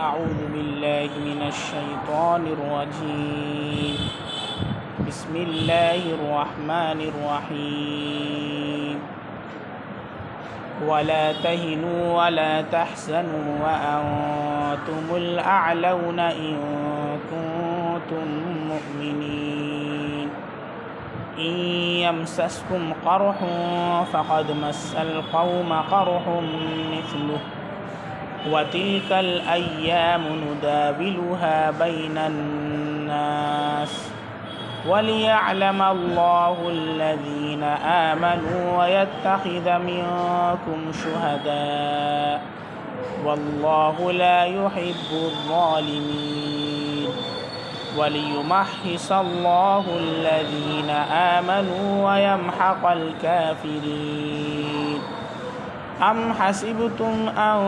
أعوذ بالله من الشيطان الرجيم. بسم الله الرحمن الرحيم. ولا تهنوا ولا تحزنوا وأنتم الأعلون إن كنتم مؤمنين. إن يمسسكم قرح فقد مس القوم قرح مثله وتلك الأيام نداولها بين الناس وليعلم الله الذين آمنوا ويتخذ منكم شهداء والله لا يحب الظالمين وليمحص الله الذين آمنوا ويمحق الكافرين. أم حسبتم أن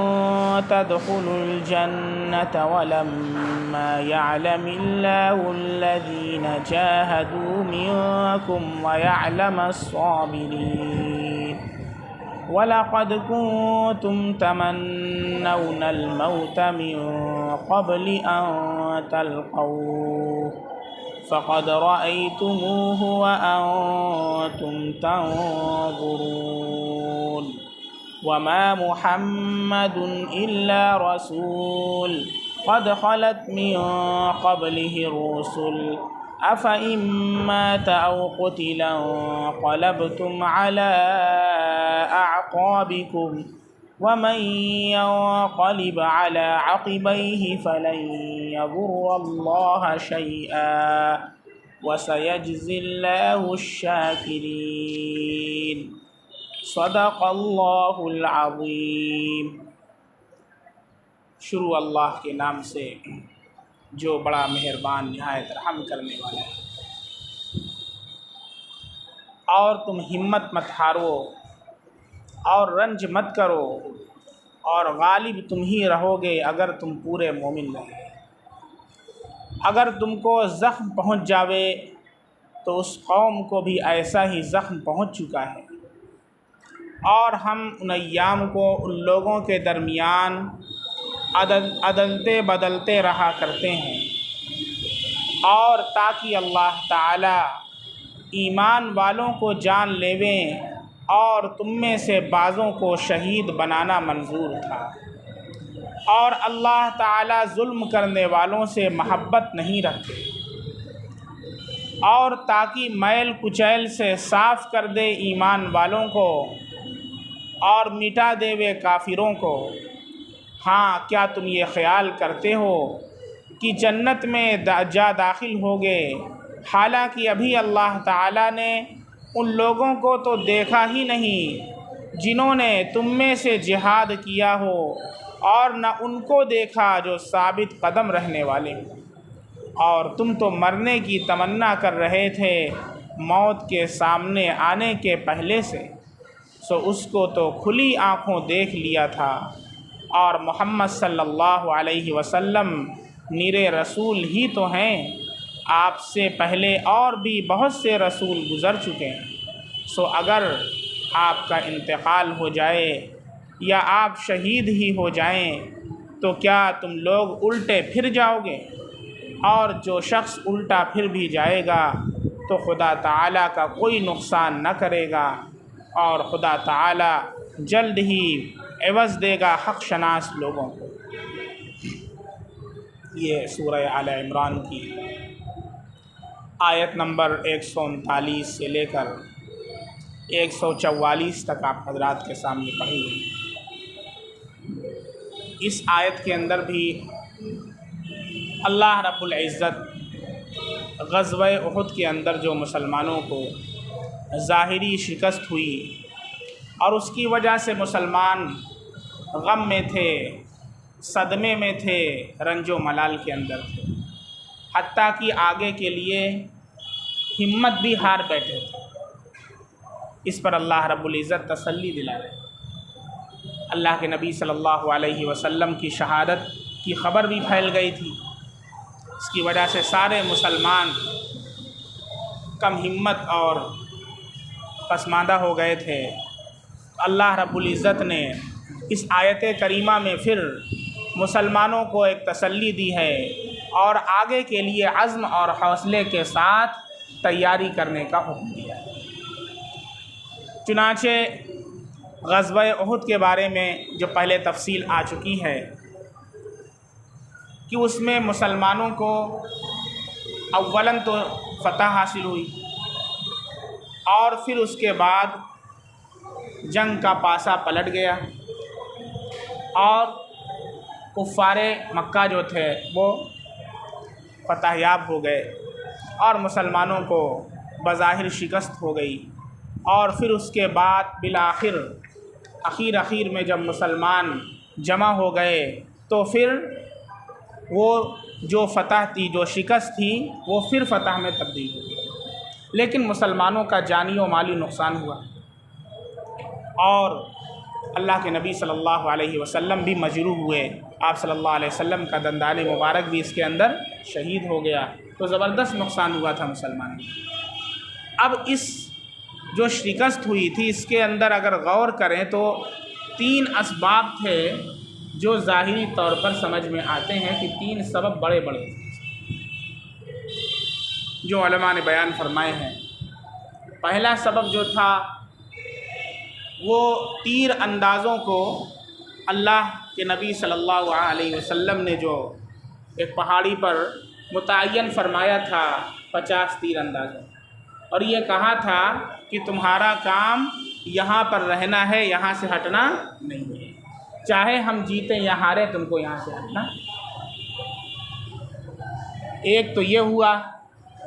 تدخلوا الجنة ولما يعلم الله الذين جاهدوا منكم ويعلم الصابرين. ولقد كنتم تمنون الموت من قبل أن تلقوه فقد رأيتموه وأنتم تنظرون. وما محمد إلا رسول قد خلت من قبله الرسل أفإن مات أو قتلا انقلبتم على أعقابكم ومن ينقلب على عقبيه فلن يضر الله شيئا وسيجزي الله الشاكرين. صدق اللہ العظیم. شروع اللہ کے نام سے جو بڑا مہربان نہایت رحم کرنے والا ہے. اور تم ہمت مت ہارو اور رنج مت کرو اور غالب تم ہی رہو گے اگر تم پورے مومن رہے. اگر تم کو زخم پہنچ جاوے تو اس قوم کو بھی ایسا ہی زخم پہنچ چکا ہے اور ہم ان ایام کو ان لوگوں کے درمیان عدلتے بدلتے رہا کرتے ہیں اور تاکہ اللہ تعالی ایمان والوں کو جان لیویں اور تم میں سے بعضوں کو شہید بنانا منظور تھا. اور اللہ تعالی ظلم کرنے والوں سے محبت نہیں رکھتے اور تاکہ میل کچیل سے صاف کر دے ایمان والوں کو اور مٹا دے وے کافروں کو. ہاں کیا تم یہ خیال کرتے ہو کہ جنت میں جا داخل ہوگے حالانکہ ابھی اللہ تعالیٰ نے ان لوگوں کو تو دیکھا ہی نہیں جنہوں نے تم میں سے جہاد کیا ہو اور نہ ان کو دیکھا جو ثابت قدم رہنے والے ہوں. اور تم تو مرنے کی تمنا کر رہے تھے موت کے سامنے آنے کے پہلے سے، سو اس کو تو کھلی آنکھوں دیکھ لیا تھا. اور محمد صلی اللہ علیہ وسلم نرے رسول ہی تو ہیں، آپ سے پہلے اور بھی بہت سے رسول گزر چکے ہیں. سو اگر آپ کا انتقال ہو جائے یا آپ شہید ہی ہو جائیں تو کیا تم لوگ الٹے پھر جاؤ گے؟ اور جو شخص الٹا پھر بھی جائے گا تو خدا تعالیٰ کا کوئی نقصان نہ کرے گا اور خدا تعالیٰ جلد ہی عوض دے گا حق شناس لوگوں کو. یہ سورہ آل عمران کی آیت نمبر 139 سے لے کر 144 تک آپ حضرات کے سامنے پڑھی گئی. اس آیت کے اندر بھی اللہ رب العزت غزوہ احد کے اندر جو مسلمانوں کو ظاہری شکست ہوئی اور اس کی وجہ سے مسلمان غم میں تھے، صدمے میں تھے، رنج و ملال کے اندر تھے، حتیٰ کہ آگے کے لیے ہمت بھی ہار بیٹھے تھے. اس پر اللہ رب العزت تسلی دلا رہے. اللہ کے نبی صلی اللہ علیہ وسلم کی شہادت کی خبر بھی پھیل گئی تھی. اس کی وجہ سے سارے مسلمان کم ہمت اور پسماندہ ہو گئے تھے. اللہ رب العزت نے اس آیت کریمہ میں پھر مسلمانوں کو ایک تسلی دی ہے اور آگے کے لیے عزم اور حوصلے کے ساتھ تیاری کرنے کا حکم دیا ہے۔ چنانچہ غزوہ احد کے بارے میں جو پہلے تفصیل آ چکی ہے کہ اس میں مسلمانوں کو اولاً تو فتح حاصل ہوئی اور پھر اس کے بعد جنگ کا پاسا پلٹ گیا اور کفار مکہ جو تھے وہ فتح یاب ہو گئے اور مسلمانوں کو بظاہر شکست ہو گئی۔ اور پھر اس کے بعد بالآخر اخیر میں جب مسلمان جمع ہو گئے تو پھر وہ جو فتح تھی، جو شکست تھی، وہ پھر فتح میں تبدیل ہو گئی، لیکن مسلمانوں کا جانی و مالی نقصان ہوا اور اللہ کے نبی صلی اللہ علیہ وسلم بھی مجروح ہوئے۔ آپ صلی اللہ علیہ وسلم کا دندان مبارک بھی اس کے اندر شہید ہو گیا، تو زبردست نقصان ہوا تھا مسلمانوں کو۔ اب اس جو شکست ہوئی تھی اس کے اندر اگر غور کریں تو 3 اسباب تھے جو ظاہری طور پر سمجھ میں آتے ہیں کہ 3 سبب بڑے بڑے تھے جو علماء نے بیان فرمائے ہیں۔ پہلا سبب جو تھا وہ تیر اندازوں کو اللہ کے نبی صلی اللہ علیہ وسلم نے جو ایک پہاڑی پر متعین فرمایا تھا 50 تیر اندازوں، اور یہ کہا تھا کہ تمہارا کام یہاں پر رہنا ہے، یہاں سے ہٹنا نہیں ہے، چاہے ہم جیتے یا ہارے تم کو یہاں سے ہٹنا۔ ایک تو یہ ہوا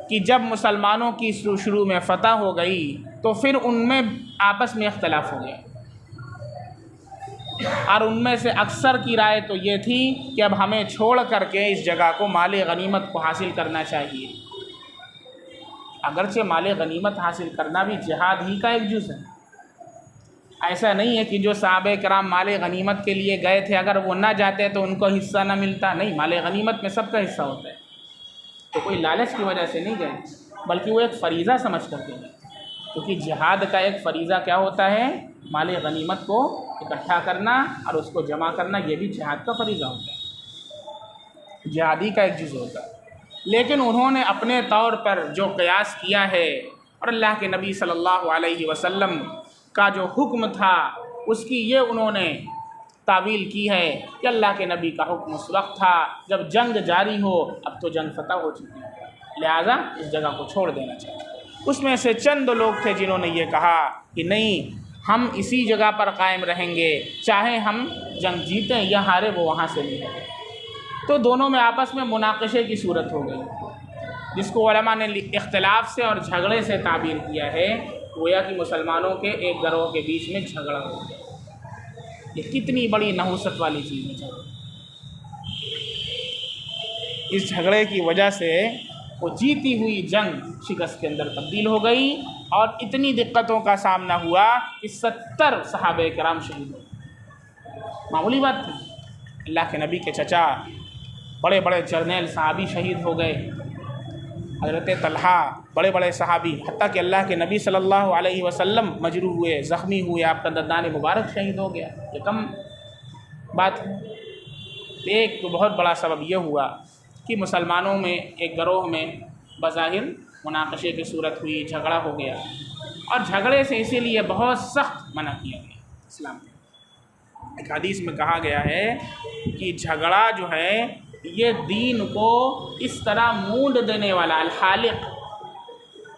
کہ جب مسلمانوں کی شروع میں فتح ہو گئی تو پھر ان میں آپس میں اختلاف ہو گیا، اور ان میں سے اکثر کی رائے تو یہ تھی کہ اب ہمیں چھوڑ کر کے اس جگہ کو مال غنیمت کو حاصل کرنا چاہیے۔ اگرچہ مال غنیمت حاصل کرنا بھی جہاد ہی کا ایک جز ہے، ایسا نہیں ہے کہ جو صحابہ کرام مال غنیمت کے لیے گئے تھے اگر وہ نہ جاتے تو ان کو حصہ نہ ملتا، نہیں، مال غنیمت میں سب کا حصہ ہوتا ہے، تو کوئی لالچ کی وجہ سے نہیں گئے بلکہ وہ ایک فریضہ سمجھ کر کے گئے، کیونکہ جہاد کا ایک فریضہ کیا ہوتا ہے؟ مال غنیمت کو اکٹھا کرنا اور اس کو جمع کرنا، یہ بھی جہاد کا فریضہ ہوتا ہے، جہادی کا ایک جز ہوتا ہے۔ لیکن انہوں نے اپنے طور پر جو قیاس کیا ہے اور اللہ کے نبی صلی اللہ علیہ وسلم کا جو حکم تھا اس کی یہ انہوں نے تعویل کی ہے کہ اللہ کے نبی کا حکم اس وقت تھا جب جنگ جاری ہو، اب تو جنگ فتح ہو چکی ہے، لہٰذا اس جگہ کو چھوڑ دینا چاہیے۔ اس میں سے چند لوگ تھے جنہوں نے یہ کہا کہ نہیں، ہم اسی جگہ پر قائم رہیں گے، چاہے ہم جنگ جیتیں یا ہارے، وہ وہاں سے نہیں ہے۔ تو دونوں میں آپس میں مناقشے کی صورت ہو گئی، جس کو علماء نے اختلاف سے اور جھگڑے سے تعبیر کیا ہے، گویا کہ مسلمانوں کے ایک گروہ کے بیچ میں جھگڑا ہو گیا۔ یہ کتنی بڑی نحوست والی چیز ہے جھگڑا۔ اس جھگڑے کی وجہ سے وہ جیتی ہوئی جنگ شکست کے اندر تبدیل ہو گئی اور اتنی دقتوں کا سامنا ہوا کہ 70 صحابہ کرام شہید ہو گئے۔ معمولی بات تھی، اللہ کے نبی کے چچا بڑے بڑے جرنیل صحابی شہید ہو گئے، حضرت طلحہ بڑے بڑے صحابی، حتیٰ کہ اللہ کے نبی صلی اللہ علیہ وسلم مجروح ہوئے، زخمی ہوئے، آپ کا دندان مبارک شہید ہو گیا، یہ کم بات ہے۔ ایک تو بہت بڑا سبب یہ ہوا کہ مسلمانوں میں ایک گروہ میں بظاہر مناقشے کی صورت ہوئی، جھگڑا ہو گیا، اور جھگڑے سے اسی لیے بہت سخت منع کیا گیا اسلام میں۔ ایک حدیث میں کہا گیا ہے کہ جھگڑا جو ہے یہ دین کو اس طرح مونڈ دینے والا، الحالق،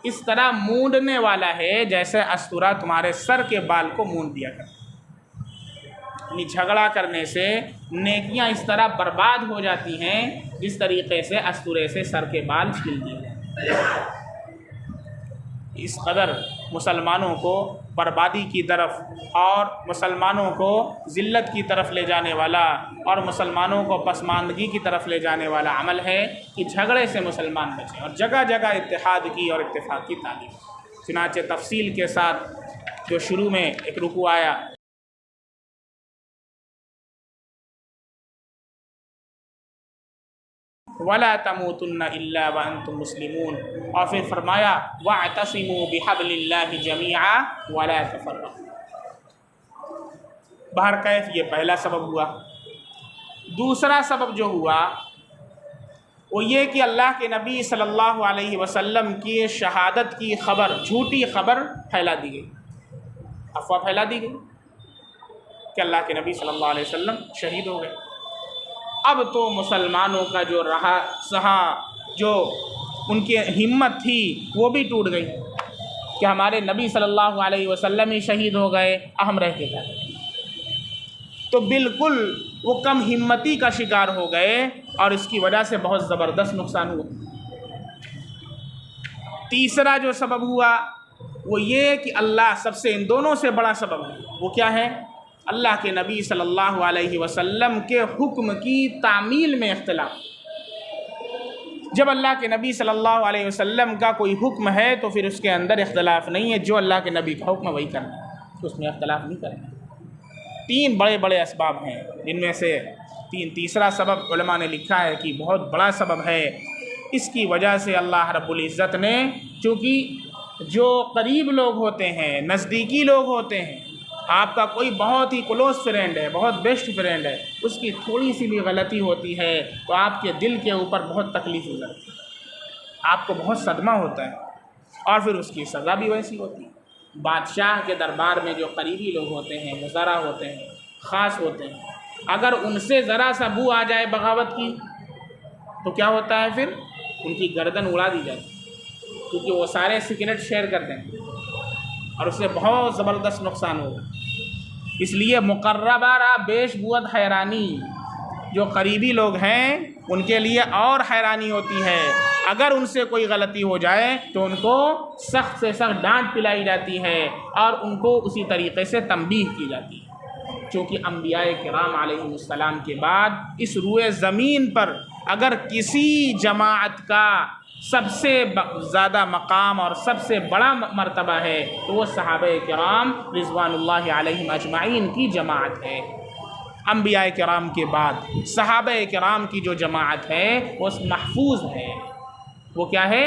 اس طرح مونڈنے والا ہے جیسے استورا تمہارے سر کے بال کو مونڈ دیا کرتا ہے۔ یعنی جھگڑا کرنے سے نیکیاں اس طرح برباد ہو جاتی ہیں جس طریقے سے استورے سے سر کے بال چھیل دیے جاتے ہیں۔ اس قدر مسلمانوں کو بربادی کی طرف اور مسلمانوں کو ذلت کی طرف لے جانے والا اور مسلمانوں کو پسماندگی کی طرف لے جانے والا عمل ہے کہ جھگڑے سے مسلمان بچیں، اور جگہ جگہ اتحاد کی اور اتفاق کی تعلیم۔ چنانچہ تفصیل کے ساتھ جو شروع میں ایک رکوع آیا، وَلَا تَمُوتُنَّ إِلَّا وَأَنْتُمْ مُسْلِمُونَ، اور پھر فرمایا وَاعْتَصِمُوا بِحَبْلِ اللَّهِ جَمِيعًا وَلَا تَفَرَّقُوا۔ بہرکیف یہ پہلا سبب ہوا۔ دوسرا سبب جو ہوا وہ یہ کہ اللہ کے نبی صلی اللہ علیہ وسلم کی شہادت کی خبر، جھوٹی خبر پھیلا دی گئی، افواہ پھیلا دی گئی کہ اللہ کے نبی صلی اللہ علیہ وسلم شہید ہو گئے۔ اب تو مسلمانوں کا جو رہا سہا، جو ان کی ہمت تھی وہ بھی ٹوٹ گئی کہ ہمارے نبی صلی اللہ علیہ وسلم ہی شہید ہو گئے، ہم رہ کے کیا کریں۔ تو بالکل وہ کم ہمتی کا شکار ہو گئے اور اس کی وجہ سے بہت زبردست نقصان ہوا۔ تیسرا جو سبب ہوا وہ یہ کہ اللہ سب سے، ان دونوں سے بڑا سبب ہے وہ کیا ہے؟ اللہ کے نبی صلی اللہ علیہ وسلم کے حکم کی تعمیل میں اختلاف۔ جب اللہ کے نبی صلی اللہ علیہ وسلم کا کوئی حکم ہے تو پھر اس کے اندر اختلاف نہیں ہے، جو اللہ کے نبی کا حکم ہے وہی کرنا ہے، اس میں اختلاف نہیں کرنا۔ تین بڑے بڑے اسباب ہیں، جن میں سے تیسرا سبب علماء نے لکھا ہے کہ بہت بڑا سبب ہے۔ اس کی وجہ سے اللہ رب العزت نے، چونکہ جو قریب لوگ ہوتے ہیں، نزدیکی لوگ ہوتے ہیں، آپ کا کوئی بہت ہی کلوز فرینڈ ہے، بہت بیسٹ فرینڈ ہے، اس کی تھوڑی سی بھی غلطی ہوتی ہے تو آپ کے دل کے اوپر بہت تکلیف گزرتی ہے، آپ کو بہت صدمہ ہوتا ہے اور پھر اس کی سزا بھی ویسی ہوتی ہے۔ بادشاہ کے دربار میں جو قریبی لوگ ہوتے ہیں، وزراء ہوتے ہیں، خاص ہوتے ہیں، اگر ان سے ذرا سا بو آ جائے بغاوت کی تو کیا ہوتا ہے؟ پھر ان کی گردن اڑا دی جاتی ہے، کیونکہ وہ سارے سیکرٹ شیئر کرتے ہیں اور اس سے بہت زبردست نقصان ہوگا۔ اس لیے مقربہ را بیش بود حیرانی، جو قریبی لوگ ہیں ان کے لیے اور حیرانی ہوتی ہے، اگر ان سے کوئی غلطی ہو جائے تو ان کو سخت سے سخت ڈانٹ پلائی جاتی ہے اور ان کو اسی طریقے سے تنبیہ کی جاتی ہے۔ چونکہ انبیاء کرام علیہ السلام کے بعد اس روئے زمین پر اگر کسی جماعت کا سب سے زیادہ مقام اور سب سے بڑا مرتبہ ہے تو وہ صحابہ کرام رضوان اللہ علیہم اجمعین کی جماعت ہے۔ انبیاء کرام کے بعد صحابہ کرام کی جو جماعت ہے وہ محفوظ ہے۔ وہ کیا ہے؟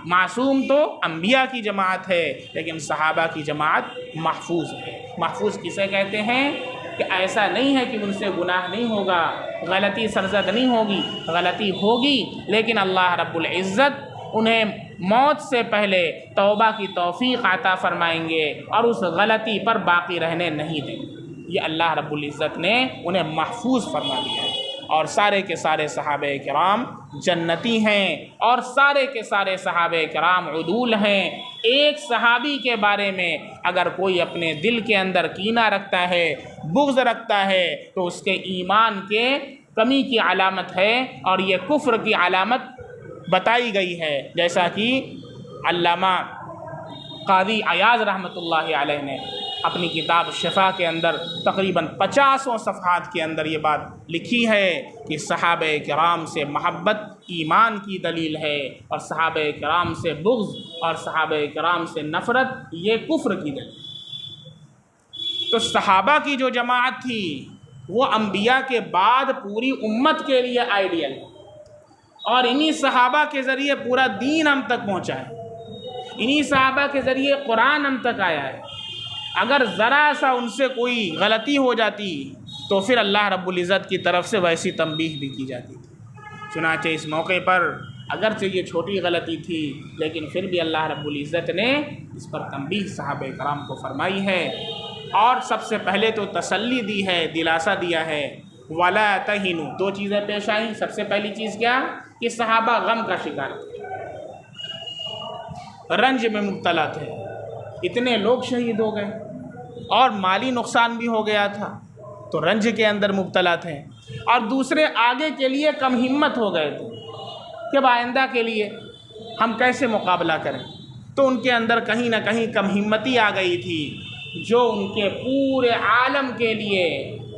معصوم تو انبیاء کی جماعت ہے، لیکن صحابہ کی جماعت محفوظ ہے۔ محفوظ کسے کہتے ہیں؟ کہ ایسا نہیں ہے کہ ان سے گناہ نہیں ہوگا، غلطی سرزد نہیں ہوگی، غلطی ہوگی لیکن اللہ رب العزت انہیں موت سے پہلے توبہ کی توفیق عطا فرمائیں گے اور اس غلطی پر باقی رہنے نہیں دیں گے۔ یہ اللہ رب العزت نے انہیں محفوظ فرما دیا ہے۔ اور سارے کے سارے صحابہ کرام جنتی ہیں اور سارے کے سارے صحابہ کرام عدول ہیں۔ ایک صحابی کے بارے میں اگر کوئی اپنے دل کے اندر کینہ رکھتا ہے، بغض رکھتا ہے تو اس کے ایمان کے کمی کی علامت ہے اور یہ کفر کی علامت بتائی گئی ہے، جیسا کہ علامہ قاضی عیاض رحمۃ اللہ علیہ نے اپنی کتاب شفا کے اندر تقریباً 50 صفحات کے اندر یہ بات لکھی ہے کہ صحابہ کرام سے محبت ایمان کی دلیل ہے اور صحابہ کرام سے بغض اور صحابہ کرام سے نفرت یہ کفر کی دلیل۔ تو صحابہ کی جو جماعت تھی وہ انبیاء کے بعد پوری امت کے لیے آئیڈیل ہے اور انہی صحابہ کے ذریعے پورا دین ہم تک پہنچا ہے، انہی صحابہ کے ذریعے قرآن ہم تک آیا ہے۔ اگر ذرا سا ان سے کوئی غلطی ہو جاتی تو پھر اللہ رب العزت کی طرف سے ویسی تنبیہ بھی کی جاتی تھی۔ چنانچہ اس موقع پر اگرچہ یہ چھوٹی غلطی تھی لیکن پھر بھی اللہ رب العزت نے اس پر تنبیہ صحابہ کرام کو فرمائی ہے اور سب سے پہلے تو تسلی دی ہے، دلاسا دیا ہے۔ وَلَا تَهِنُوا، دو چیزیں پیش آئیں۔ سب سے پہلی چیز کیا؟ کہ صحابہ غم کا شکار تھے، رنج میں مبتلا تھے، اتنے لوگ شہید ہو گئے اور مالی نقصان بھی ہو گیا تھا تو رنج کے اندر مبتلا تھے، اور دوسرے آگے کے لیے کم ہمت ہو گئے تھے کہ آئندہ کے لیے ہم کیسے مقابلہ کریں، تو ان کے اندر کہیں نہ کہیں کم ہمتی آ گئی تھی، جو ان کے پورے عالم کے لیے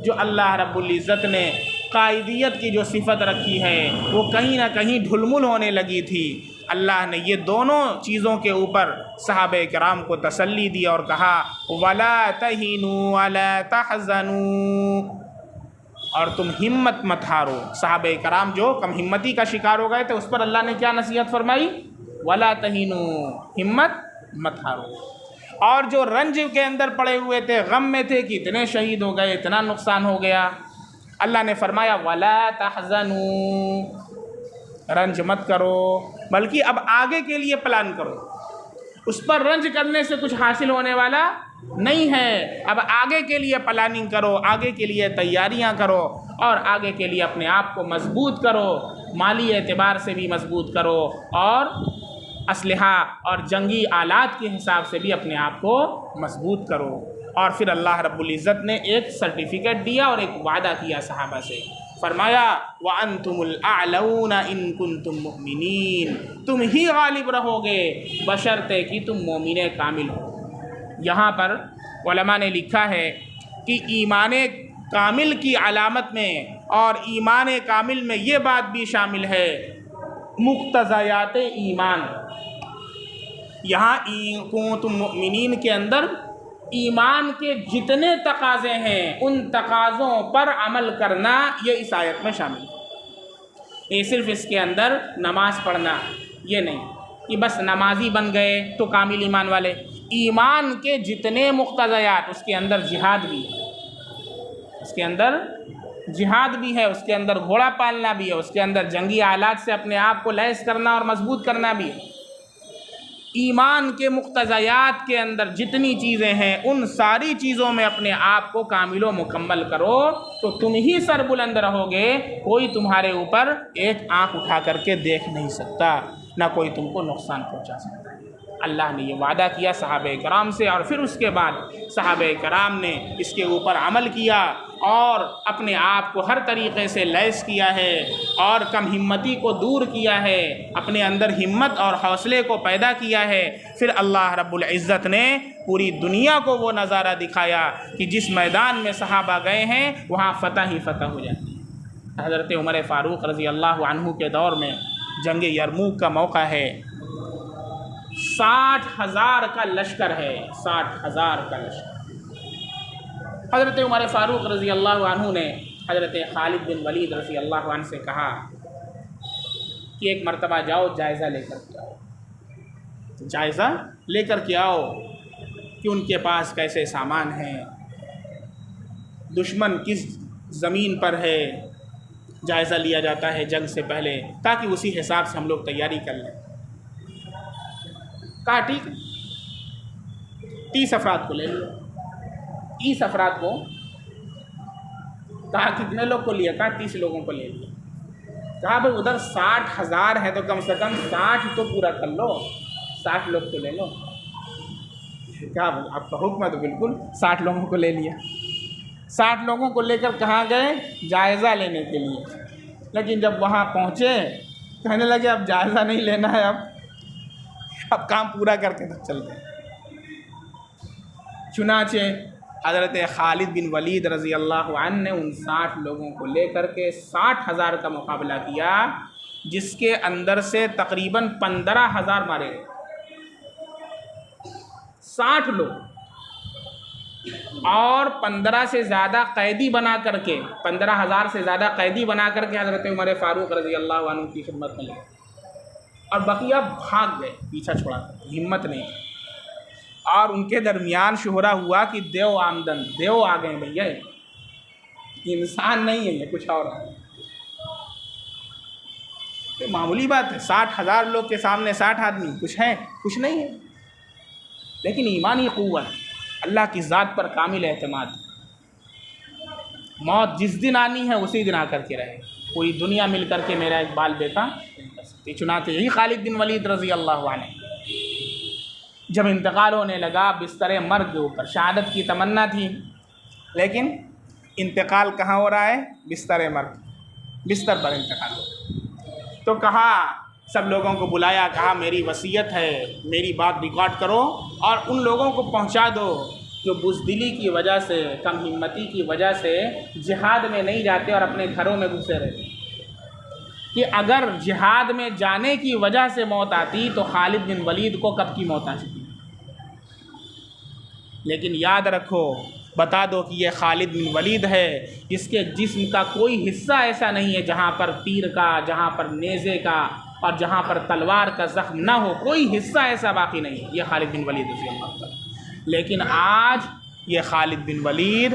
جو اللہ رب العزت نے قائدیت کی جو صفت رکھی ہے وہ کہیں نہ کہیں ڈھلمل ہونے لگی تھی۔ اللہ نے یہ دونوں چیزوں کے اوپر صحابہ کرام کو تسلی دی اور کہا وَلَا تَهِنُوا وَلَا تَحْزَنُوا، اور تم ہمت مت ہارو۔ صحابہ کرام جو کم ہمتی کا شکار ہو گئے تھے اس پر اللہ نے کیا نصیحت فرمائی؟ وَلَا تَهِنُوا، ہمت مت ہارو۔ اور جو رنج کے اندر پڑے ہوئے تھے، غم میں تھے کہ اتنے شہید ہو گئے، اتنا نقصان ہو گیا، اللہ نے فرمایا ولا تحزنوا، رنج مت کرو، بلکہ اب آگے کے لیے پلان کرو۔ اس پر رنج کرنے سے کچھ حاصل ہونے والا نہیں ہے، اب آگے کے لیے پلاننگ کرو، آگے کے لیے تیاریاں کرو، اور آگے کے لیے اپنے آپ کو مضبوط کرو، مالی اعتبار سے بھی مضبوط کرو، اور اسلحہ اور جنگی آلات کے حساب سے بھی اپنے آپ کو مضبوط کرو۔ اور پھر اللہ رب العزت نے ایک سرٹیفکیٹ دیا اور ایک وعدہ کیا صحابہ سے، فرمایا وَأَنْتُمُ الْأَعْلَوْنَ إِن كُنتُم مُؤْمِنِينَ، تم ہی غالب رہو گے بشرطے کہ تم مومن کامل ہو۔ یہاں پر علماء نے لکھا ہے کہ ایمان کامل کی علامت میں اور ایمان کامل میں یہ بات بھی شامل ہے مقتضیات ایمان۔ یہاں کنتم مؤمنین کے اندر ایمان کے جتنے تقاضے ہیں ان تقاضوں پر عمل کرنا یہ اس آیت میں شامل ہے۔ یہ صرف اس کے اندر نماز پڑھنا یہ نہیں کہ بس نمازی بن گئے تو کامل ایمان والے، ایمان کے جتنے مقتضیات، اس کے اندر جہاد بھی ہے، اس کے اندر جہاد بھی ہے، اس کے اندر گھوڑا پالنا بھی ہے، اس کے اندر جنگی آلات سے اپنے آپ کو لیس کرنا اور مضبوط کرنا بھی ہے۔ ایمان کے مقتضیات کے اندر جتنی چیزیں ہیں ان ساری چیزوں میں اپنے آپ کو کامل و مکمل کرو تو تم ہی سر بلند رہو گے، کوئی تمہارے اوپر ایک آنکھ اٹھا کر کے دیکھ نہیں سکتا، نہ کوئی تم کو نقصان پہنچا سکتا۔ اللہ نے یہ وعدہ کیا صحابہ کرام سے، اور پھر اس کے بعد صحابہ کرام نے اس کے اوپر عمل کیا اور اپنے آپ کو ہر طریقے سے لیس کیا ہے اور کم ہمتی کو دور کیا ہے، اپنے اندر ہمت اور حوصلے کو پیدا کیا ہے۔ پھر اللہ رب العزت نے پوری دنیا کو وہ نظارہ دکھایا کہ جس میدان میں صحابہ گئے ہیں وہاں فتح ہی فتح ہو جاتی ہے۔ حضرت عمر فاروق رضی اللہ عنہ کے دور میں جنگ یرموک کا موقع ہے، 60,000 کا لشکر ہے، 60,000 کا لشکر۔ حضرت عمر فاروق رضی اللہ عنہ نے حضرت خالد بن ولید رضی اللہ عنہ سے کہا کہ ایک مرتبہ جاؤ جائزہ لے کر کے آؤ، جائزہ لے کر کے آؤ کہ ان کے پاس کیسے سامان ہیں، دشمن کس زمین پر ہے، جائزہ لیا جاتا ہے جنگ سے پہلے تاکہ اسی حساب سے ہم لوگ تیاری کر لیں۔ کہا ٹھیک ہے، 30 افراد کو لے لو، 30 افراد کو، کہا کتنے لوگ کو لیا؟ کہا 30 لوگوں کو لے لیا۔ کہا بھائی ادھر 60,000 ہے تو کم سے کم 60 تو پورا کر لو، 60 لوگ کو لے لو۔ کہا آپ کا حکم ہے تو بالکل 60 لوگوں کو لے لیا۔ 60 لوگوں کو لے کر کہاں گئے؟ جائزہ لینے کے لیے۔ لیکن جب وہاں پہنچے کہنے لگے اب جائزہ نہیں لینا ہے، اب کام پورا کر کے تک چلتے ہیں۔ چنانچہ حضرت خالد بن ولید رضی اللہ عنہ نے ان 60 لوگوں کو لے کر کے 60,000 کا مقابلہ کیا، جس کے اندر سے تقریباً 15,000 مارے گئے۔ 60 لوگ اور 15 سے زیادہ قیدی بنا کر کے، 15,000 سے زیادہ قیدی بنا کر کے حضرت عمر فاروق رضی اللہ عنہ کی خدمت میں لے اور بقیہ بھاگ گئے پیچھا چھوڑا کر، ہمت نہیں۔ اور ان کے درمیان شہرہ ہوا کہ دیو آمدن، دیو آ گئے بھیا، انسان نہیں ہے یہ، کچھ اور ہے۔ تو معمولی بات ہے، 60,000 لوگ کے سامنے 60 آدمی کچھ ہیں؟ کچھ نہیں ہے۔ لیکن ایمانی قوت، اللہ کی ذات پر کامل اعتماد، موت جس دن آنی ہے اسی دن آ کر کے رہے، پوری دنیا مل کر کے میرا ایک بال بیٹا نہیں کر سکتی۔ چنانچہ یہی خالد بن ولید رضی اللہ عنہ جب انتقال ہونے لگا بستر مرگ کے اوپر، شہادت کی تمنا تھی لیکن انتقال کہاں ہو رہا ہے؟ بستر مرگ، بستر پر انتقال ہو۔ تو کہا سب لوگوں کو بلایا، کہا میری وصیت ہے، میری بات ریکارڈ کرو اور ان لوگوں کو پہنچا دو جو بزدلی کی وجہ سے، کم ہمتی کی وجہ سے جہاد میں نہیں جاتے اور اپنے گھروں میں گھسے رہتے، کہ اگر جہاد میں جانے کی وجہ سے موت آتی تو خالد بن ولید کو کب کی موت آ چکی۔ لیکن یاد رکھو، بتا دو کہ یہ خالد بن ولید ہے جس کے جسم کا کوئی حصہ ایسا نہیں ہے جہاں پر تیر کا، جہاں پر نیزے کا اور جہاں پر تلوار کا زخم نہ ہو، کوئی حصہ ایسا باقی نہیں ہے، یہ خالد بن ولید رضی اللہ عنہ۔ لیکن آج یہ خالد بن ولید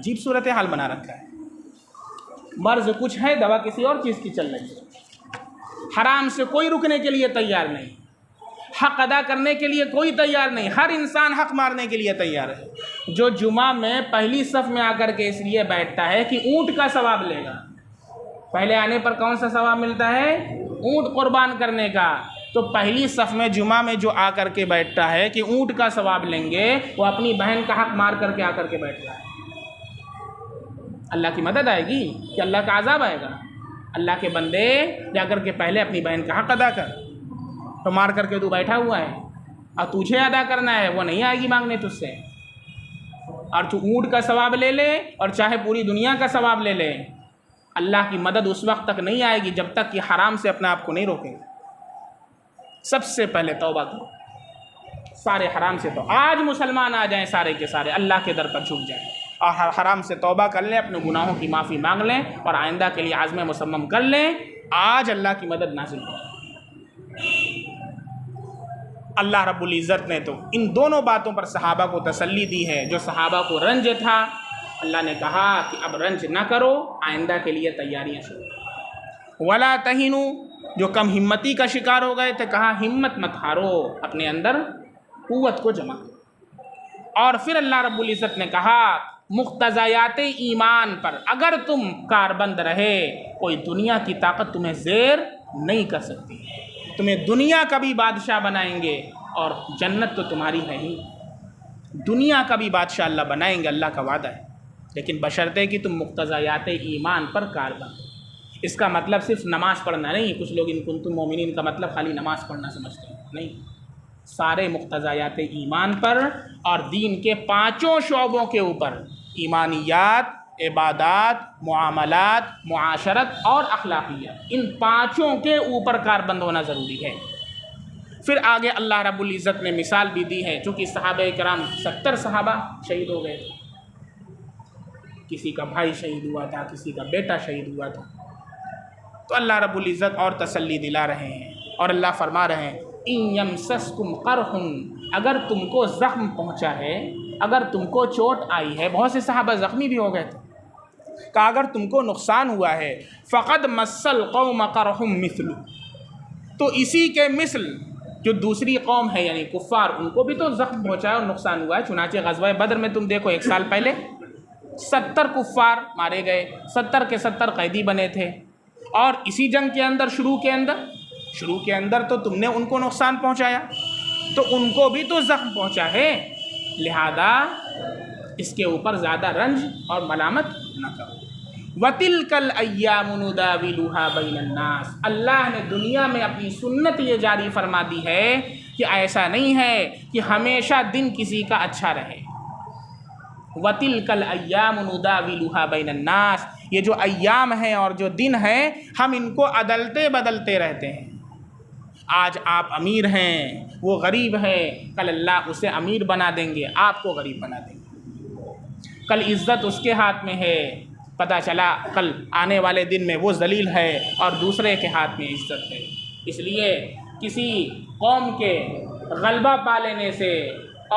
عجیب صورتحال بنا رکھا ہے. مرض کچھ ہے، دوا کسی اور چیز کی چل رہی ہے. حرام سے کوئی رکنے کے لیے تیار نہیں، حق ادا کرنے کے لیے کوئی تیار نہیں. ہر انسان حق مارنے کے لیے تیار ہے. جو جمعہ میں پہلی صف میں آ کر کے اس لیے بیٹھتا ہے کہ اونٹ کا ثواب لے گا. پہلے آنے پر کون سا ثواب ملتا ہے؟ اونٹ قربان کرنے کا. تو پہلی صف میں جمعہ میں جو آ کر کے بیٹھتا ہے کہ اونٹ کا ثواب لیں گے، وہ اپنی بہن کا حق مار کر کے آ کر کے بیٹھ رہا ہے. اللہ کی مدد آئے گی کہ اللہ کا عذاب آئے گا؟ اللہ کے بندے جا کر کے پہلے اپنی بہن کا حق ادا کر. تو مار کر کے تو بیٹھا ہوا ہے اور تجھے ادا کرنا ہے، وہ نہیں آئے گی مانگنے تجھ سے. اور تو اونٹ کا ثواب لے لے اور چاہے پوری دنیا کا ثواب لے لے، اللہ کی مدد اس وقت تک نہیں آئے گی جب تک کہ حرام سے اپنے آپ کو نہیں روکیں گے. سب سے پہلے توبہ کرو سارے حرام سے. تو آج مسلمان آ جائیں سارے کے سارے، اللہ کے در پر جھک جائیں اور حرام سے توبہ کر لیں، اپنے گناہوں کی معافی مانگ لیں اور آئندہ کے لیے عزم مصمم کر لیں. آج اللہ کی مدد نازل ہو. اللہ رب العزت نے تو ان دونوں باتوں پر صحابہ کو تسلی دی ہے. جو صحابہ کو رنج تھا، اللہ نے کہا کہ اب رنج نہ کرو، آئندہ کے لیے تیاریاں شروع. ولا تہینوا، جو کم ہمتی کا شکار ہو گئے تھے، کہا ہمت مت ہارو، اپنے اندر قوت کو جمع کرو. اور پھر اللہ رب العزت نے کہا مقتضیات ایمان پر اگر تم کاربند رہے، کوئی دنیا کی طاقت تمہیں زیر نہیں کر سکتی. تمہیں دنیا کا بھی بادشاہ بنائیں گے اور جنت تو تمہاری ہے ہی. دنیا کا بھی بادشاہ اللہ بنائیں گے، اللہ کا وعدہ ہے، لیکن بشرطے کہ تم مقتضیات ایمان پر کاربند. اس کا مطلب صرف نماز پڑھنا نہیں. کچھ لوگ ان کنتم مومنین کا مطلب خالی نماز پڑھنا سمجھتے ہیں، نہیں. سارے مقتضیات ایمان پر اور دین کے 5 شعبوں کے اوپر، ایمانیات، عبادات، معاملات، معاشرت اور اخلاقیات، ان 5 کے اوپر کاربند ہونا ضروری ہے. پھر آگے اللہ رب العزت نے مثال بھی دی ہے. چونکہ صحابہ کرام 70 صحابہ شہید ہو گئے تھے. کسی کا بھائی شہید ہوا تھا، کسی کا بیٹا شہید ہوا تھا. تو اللہ رب العزت اور تسلی دلا رہے ہیں اور اللہ فرما رہے ہیں ان یمسسکم قرح، اگر تم کو زخم پہنچا ہے، اگر تم کو چوٹ آئی ہے. بہت سے صحابہ زخمی بھی ہو گئے تھے. کہ اگر تم کو نقصان ہوا ہے، فقد مس القوم قرح مثل، تو اسی کے مثل جو دوسری قوم ہے یعنی کفار، ان کو بھی تو زخم پہنچا ہے اور نقصان ہوا ہے. چنانچہ غزوہ بدر میں تم دیکھو 1 سال پہلے 70 کفار مارے گئے، 70 کے 70 قیدی بنے تھے. اور اسی جنگ کے اندر شروع کے اندر تو تم نے ان کو نقصان پہنچایا، تو ان کو بھی تو زخم پہنچا ہے. لہذا اس کے اوپر زیادہ رنج اور ملامت نہ کرو. وَتِلْكَ الْأَيَّامُ نُدَاوِلُهَا بَيْنَ النَّاسِ، اللہ نے دنیا میں اپنی سنت یہ جاری فرما دی ہے کہ ایسا نہیں ہے کہ ہمیشہ دن کسی کا اچھا رہے. وَتِلْكَ الْأَيَّامُ نُدَاوِلُهَا بَيْنَ النَّاسِ، یہ جو ایام ہیں اور جو دن ہیں، ہم ان کو عدلتے بدلتے رہتے ہیں. آج آپ امیر ہیں، وہ غریب ہے، کل اللہ اسے امیر بنا دیں گے، آپ کو غریب بنا دیں گے. کل عزت اس کے ہاتھ میں ہے، پتہ چلا کل آنے والے دن میں وہ ذلیل ہے اور دوسرے کے ہاتھ میں عزت ہے. اس لیے کسی قوم کے غلبہ پا لینے سے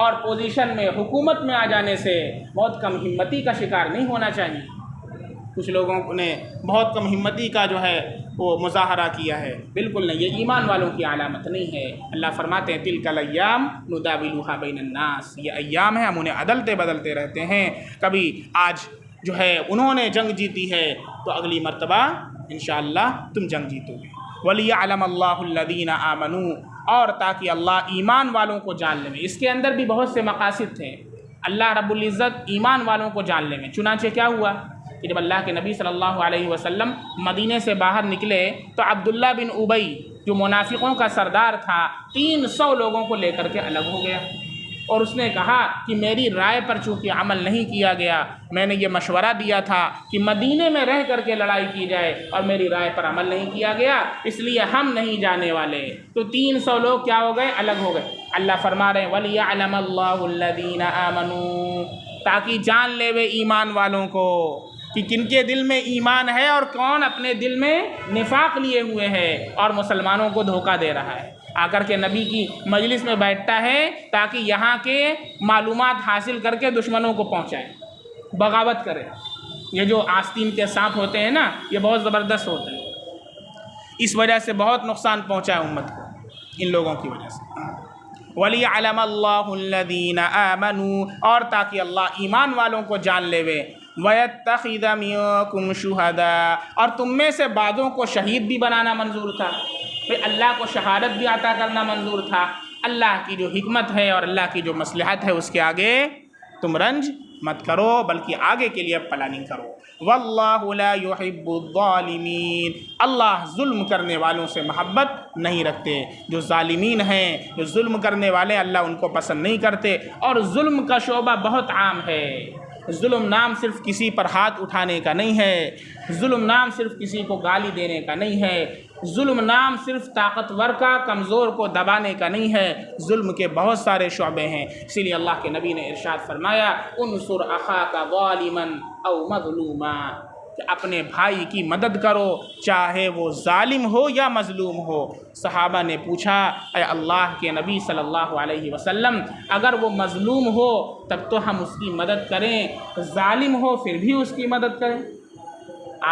اور پوزیشن میں حکومت میں آ جانے سے بہت کم ہمتی کا شکار نہیں ہونا چاہیے. کچھ لوگوں نے بہت کم ہمتی کا جو ہے وہ مظاہرہ کیا ہے. بالکل نہیں، یہ ایمان والوں کی علامت نہیں ہے. اللہ فرماتے ہیں تلک الایام نداولها بین الناس، یہ ایام ہیں، ہم انہیں عدلتے بدلتے رہتے ہیں. کبھی آج جو ہے انہوں نے جنگ جیتی ہے تو اگلی مرتبہ انشاءاللہ تم جنگ جیتو گے. وَلِيَعْلَمَ اللَّهُ الَّذِينَ آمَنُوا، اور تاکہ اللہ ایمان والوں کو جان لے. اس کے اندر بھی بہت سے مقاصد تھے. اللہ رب العزت ایمان والوں کو جان لے. چنانچہ کیا ہوا کہ جب اللہ کے نبی صلی اللہ علیہ وسلم مدینے سے باہر نکلے تو عبداللہ بن ابی جو منافقوں کا سردار تھا 300 لوگوں کو لے کر کے الگ ہو گیا. اور اس نے کہا کہ میری رائے پر چونکہ عمل نہیں کیا گیا، میں نے یہ مشورہ دیا تھا کہ مدینے میں رہ کر کے لڑائی کی جائے اور میری رائے پر عمل نہیں کیا گیا، اس لیے ہم نہیں جانے والے. تو 300 لوگ کیا ہو گئے؟ الگ ہو گئے. اللہ فرما رہے ہیں وَلِيَعْلَمَ اللَّهُ الَّذِينَ آمَنُوا، تاکہ جان لے وہ ایمان والوں کو کہ کن کے دل میں ایمان ہے اور کون اپنے دل میں نفاق لیے ہوئے ہے اور مسلمانوں کو دھوکہ دے رہا ہے. آ کر کے نبی کی مجلس میں بیٹھتا ہے تاکہ یہاں کے معلومات حاصل کر کے دشمنوں کو پہنچائے. بغاوت کرے. یہ جو آستین کے سانپ ہوتے ہیں نا، یہ بہت زبردست ہوتے ہیں، اس وجہ سے بہت نقصان پہنچا ہے امت کو ان لوگوں کی وجہ سے. وَلِيَعْلَمَ اللَّهُ الَّذِينَ آمَنُوا، اور تاکہ اللہ ایمان والوں کو جان لے وے. وَيَتَّخِذَ مِنكُمْ شُهَدَاءَ، اور تم میں سے بعضوں کو شہید بھی بنانا منظور تھا. پھر اللہ کو شہادت بھی عطا کرنا منظور تھا. اللہ کی جو حکمت ہے اور اللہ کی جو مصلحت ہے اس کے آگے تم رنج مت کرو، بلکہ آگے کے لیے پلاننگ کرو. واللہ لا يحب الظالمین، اللہ ظلم کرنے والوں سے محبت نہیں رکھتے. جو ظالمین ہیں، جو ظلم کرنے والے، اللہ ان کو پسند نہیں کرتے. اور ظلم کا شعبہ بہت عام ہے. ظلم نام صرف کسی پر ہاتھ اٹھانے کا نہیں ہے، ظلم نام صرف کسی کو گالی دینے کا نہیں ہے، ظلم نام صرف طاقتور کا کمزور کو دبانے کا نہیں ہے. ظلم کے بہت سارے شعبے ہیں. اسی لیے اللہ کے نبی نے ارشاد فرمایا انصر اخاک ظالما او مظلوما، کہ اپنے بھائی کی مدد کرو چاہے وہ ظالم ہو یا مظلوم ہو. صحابہ نے پوچھا اے اللہ کے نبی صلی اللہ علیہ وسلم، اگر وہ مظلوم ہو تب تو ہم اس کی مدد کریں، ظالم ہو پھر بھی اس کی مدد کریں؟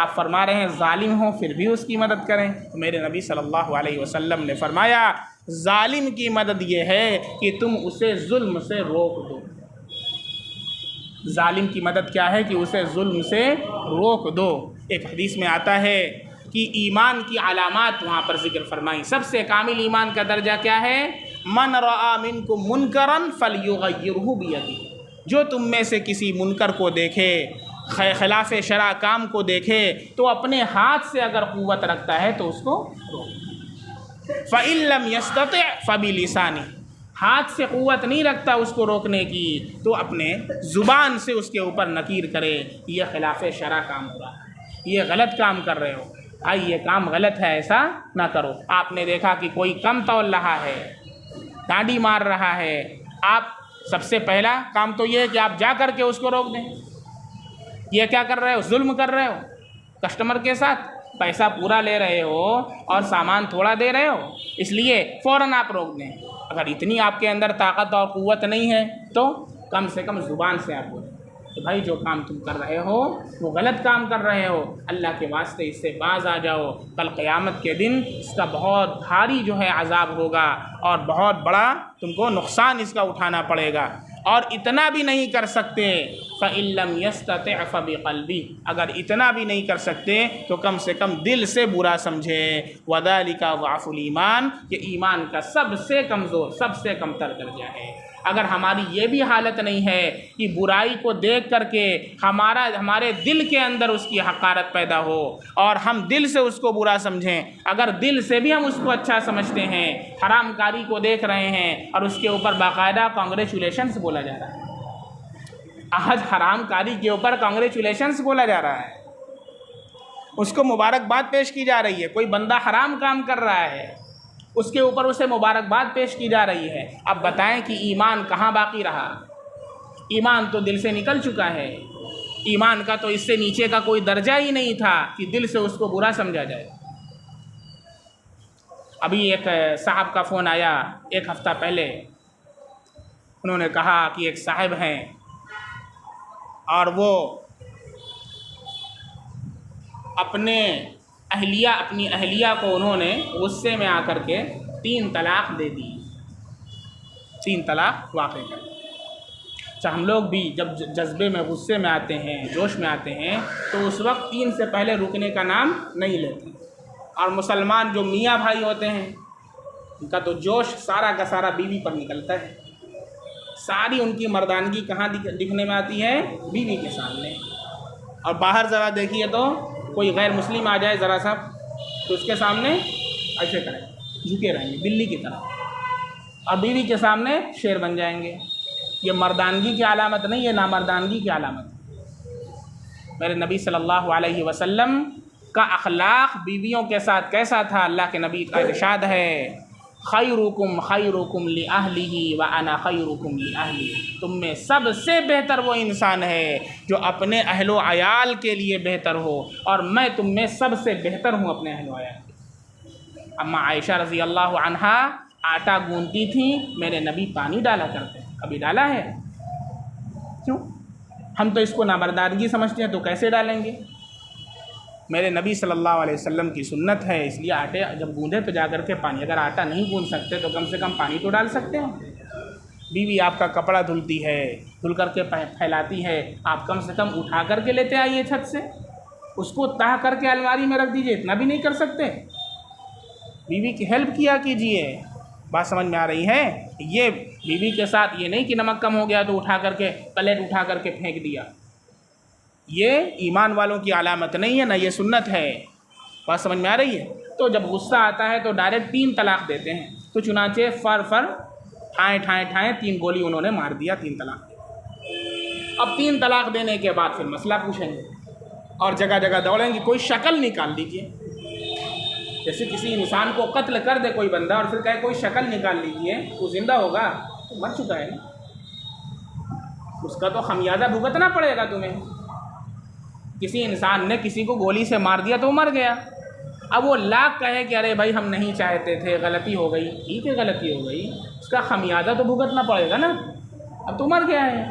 آپ فرما رہے ہیں ظالم ہو پھر بھی اس کی مدد کریں. تو میرے نبی صلی اللہ علیہ وسلم نے فرمایا ظالم کی مدد یہ ہے کہ تم اسے ظلم سے روک دو. ظالم کی مدد کیا ہے کہ اسے ظلم سے روک دو. ایک حدیث میں آتا ہے کہ ایمان کی علامات وہاں پر ذکر فرمائی. سب سے کامل ایمان کا درجہ کیا ہے؟ من رأى منکم منکرا فلیغیرہ بیدہ، جو تم میں سے کسی منکر کو دیکھے، خلاف شرع کام کو دیکھے تو اپنے ہاتھ سے اگر قوت رکھتا ہے تو اس کو روکے. فإن لم يستطع فبلسانہ، ہاتھ سے قوت نہیں رکھتا اس کو روکنے کی تو اپنے زبان سے اس کے اوپر نکیر کرے یہ خلاف شرع کام ہو رہا ہے، یہ غلط کام کر رہے ہو، یہ کام غلط ہے، ایسا نہ کرو. آپ نے دیکھا کہ کوئی کم تول رہا ہے، ڈانڈی مار رہا ہے، آپ سب سے پہلا کام تو یہ ہے کہ آپ جا کر کے اس کو روک دیں. یہ کیا کر رہے ہو؟ ظلم کر رہے ہو. کسٹمر کے ساتھ پیسہ پورا لے رہے ہو اور سامان تھوڑا دے رہے ہو، اس لیے فوراً آپ روک دیں. اگر اتنی آپ کے اندر طاقت اور قوت نہیں ہے تو کم سے کم زبان سے آپ بولیں کہ بھائی جو کام تم کر رہے ہو وہ غلط کام کر رہے ہو، اللہ کے واسطے اس سے باز آ جاؤ. کل قیامت کے دن اس کا بہت بھاری جو ہے عذاب ہوگا اور بہت بڑا تم کو نقصان اس کا اٹھانا پڑے گا. اور اتنا بھی نہیں کر سکتے فَإِن لَّمْ يَسْتَطِعْ فَبِقَلْبِهِ، اگر اتنا بھی نہیں کر سکتے تو کم سے کم دل سے برا سمجھے. وَذَلِكَ ضَعْفُ الْإِيمَانِ، یہ ایمان کا سب سے کمزور، سب سے کمتر درجہ ہے. اگر ہماری یہ بھی حالت نہیں ہے کہ برائی کو دیکھ کر کے ہمارے دل کے اندر اس کی حقارت پیدا ہو اور ہم دل سے اس کو برا سمجھیں، اگر دل سے بھی ہم اس کو اچھا سمجھتے ہیں، حرام کاری کو دیکھ رہے ہیں اور اس کے اوپر باقاعدہ کانگریچولیشنس بولا جا رہا ہے. آج حرام کاری کے اوپر کانگریچولیشنس بولا جا رہا ہے، اس کو مبارکباد پیش کی جا رہی ہے. کوئی بندہ حرام کام کر رہا ہے اس کے اوپر اسے مبارکباد پیش کی جا رہی ہے. اب بتائیں کہ ایمان کہاں باقی رہا؟ ایمان تو دل سے نکل چکا ہے. ایمان کا تو اس سے نیچے کا کوئی درجہ ہی نہیں تھا کہ دل سے اس کو برا سمجھا جائے. ابھی ایک صاحب کا فون آیا ایک ہفتہ پہلے، انہوں نے کہا کہ ایک صاحب ہیں اور وہ اپنی اہلیہ کو انہوں نے غصے میں آ کر کے 3 طلاق دے دی، 3 طلاق واقع کر دی. اچھا، ہم لوگ بھی جب جذبے میں غصے میں آتے ہیں، جوش میں آتے ہیں تو اس وقت 3 سے پہلے رکنے کا نام نہیں لیتے. اور مسلمان جو میاں بھائی ہوتے ہیں ان کا تو جوش سارا کا سارا بیوی پر نکلتا ہے. ساری ان کی مردانگی کہاں دکھنے میں آتی ہے؟ بیوی کے سامنے. اور باہر ذرا دیکھیے تو کوئی غیر مسلم آ جائے ذرا سا تو اس کے سامنے ایسے کریں، جھکے رہیں گے بلی کی طرح، اور بیوی کے سامنے شیر بن جائیں گے. یہ مردانگی کی علامت نہیں، یہ نامردانگی کی علامت ہے. میرے نبی صلی اللہ علیہ وسلم کا اخلاق بیویوں کے ساتھ کیسا تھا؟ اللہ کے نبی کا ارشاد ہے خیرکم خیرکم لأہلہ وانا خیرکم لأہلی، تم میں سب سے بہتر وہ انسان ہے جو اپنے اہل و عیال کے لیے بہتر ہو، اور میں تم میں سب سے بہتر ہوں اپنے اہل و عیال کے لیے. اماں عائشہ رضی اللہ عنہا آٹا گوندتی تھیں، میرے نبی پانی ڈالا کرتے ہیں. کبھی ڈالا ہے؟ کیوں؟ ہم تو اس کو نابردارگی سمجھتے ہیں، تو کیسے ڈالیں گے؟ میرے نبی صلی اللہ علیہ وسلم کی سنت ہے، اس لیے آٹے جب گوندھے تو جا کر کے پانی، اگر آٹا نہیں گوندھ سکتے تو کم سے کم پانی تو ڈال سکتے ہیں۔ بیوی آپ کا کپڑا دھلتی ہے، دھل کر کے پھیلاتی ہے، آپ کم سے کم اٹھا کر کے لیتے آئیے چھت سے، اس کو تاہ کر کے الماری میں رکھ دیجئے، اتنا بھی نہیں کر سکتے؟ بیوی کی ہیلپ کیا کیجئے۔ بات سمجھ میں آ رہی ہے؟ یہ بیوی کے ساتھ یہ نہیں کہ نمک کم ہو گیا تو اٹھا کر کے پلیٹ اٹھا کر کے پھینک دیا، یہ ایمان والوں کی علامت نہیں ہے، نہ یہ سنت ہے۔ بات سمجھ میں آ رہی ہے؟ تو جب غصہ آتا ہے تو ڈائریکٹ 3 طلاق دیتے ہیں، تو چنانچہ فر ٹھائیں 3 گولی انہوں نے مار دیا، 3 طلاق۔ اب 3 طلاق دینے کے بعد پھر مسئلہ پوچھیں گے اور جگہ جگہ دوڑیں گے، کوئی شکل نکال دیجیے۔ جیسے کسی انسان کو قتل کر دے کوئی بندہ اور پھر کہے کوئی شکل نکال لیجیے، وہ زندہ ہوگا؟ تو مر چکا ہے نا، اس کا تو خمیازہ بھگتنا پڑے گا تمہیں۔ کسی انسان نے کسی کو گولی سے مار دیا تو وہ مر گیا، اب وہ لاکھ کہے کہ ارے بھائی ہم نہیں چاہتے تھے، غلطی ہو گئی، ٹھیک ہے غلطی ہو گئی، اس کا خمیازہ تو بھگتنا پڑے گا نا، اب تو مر گیا ہے۔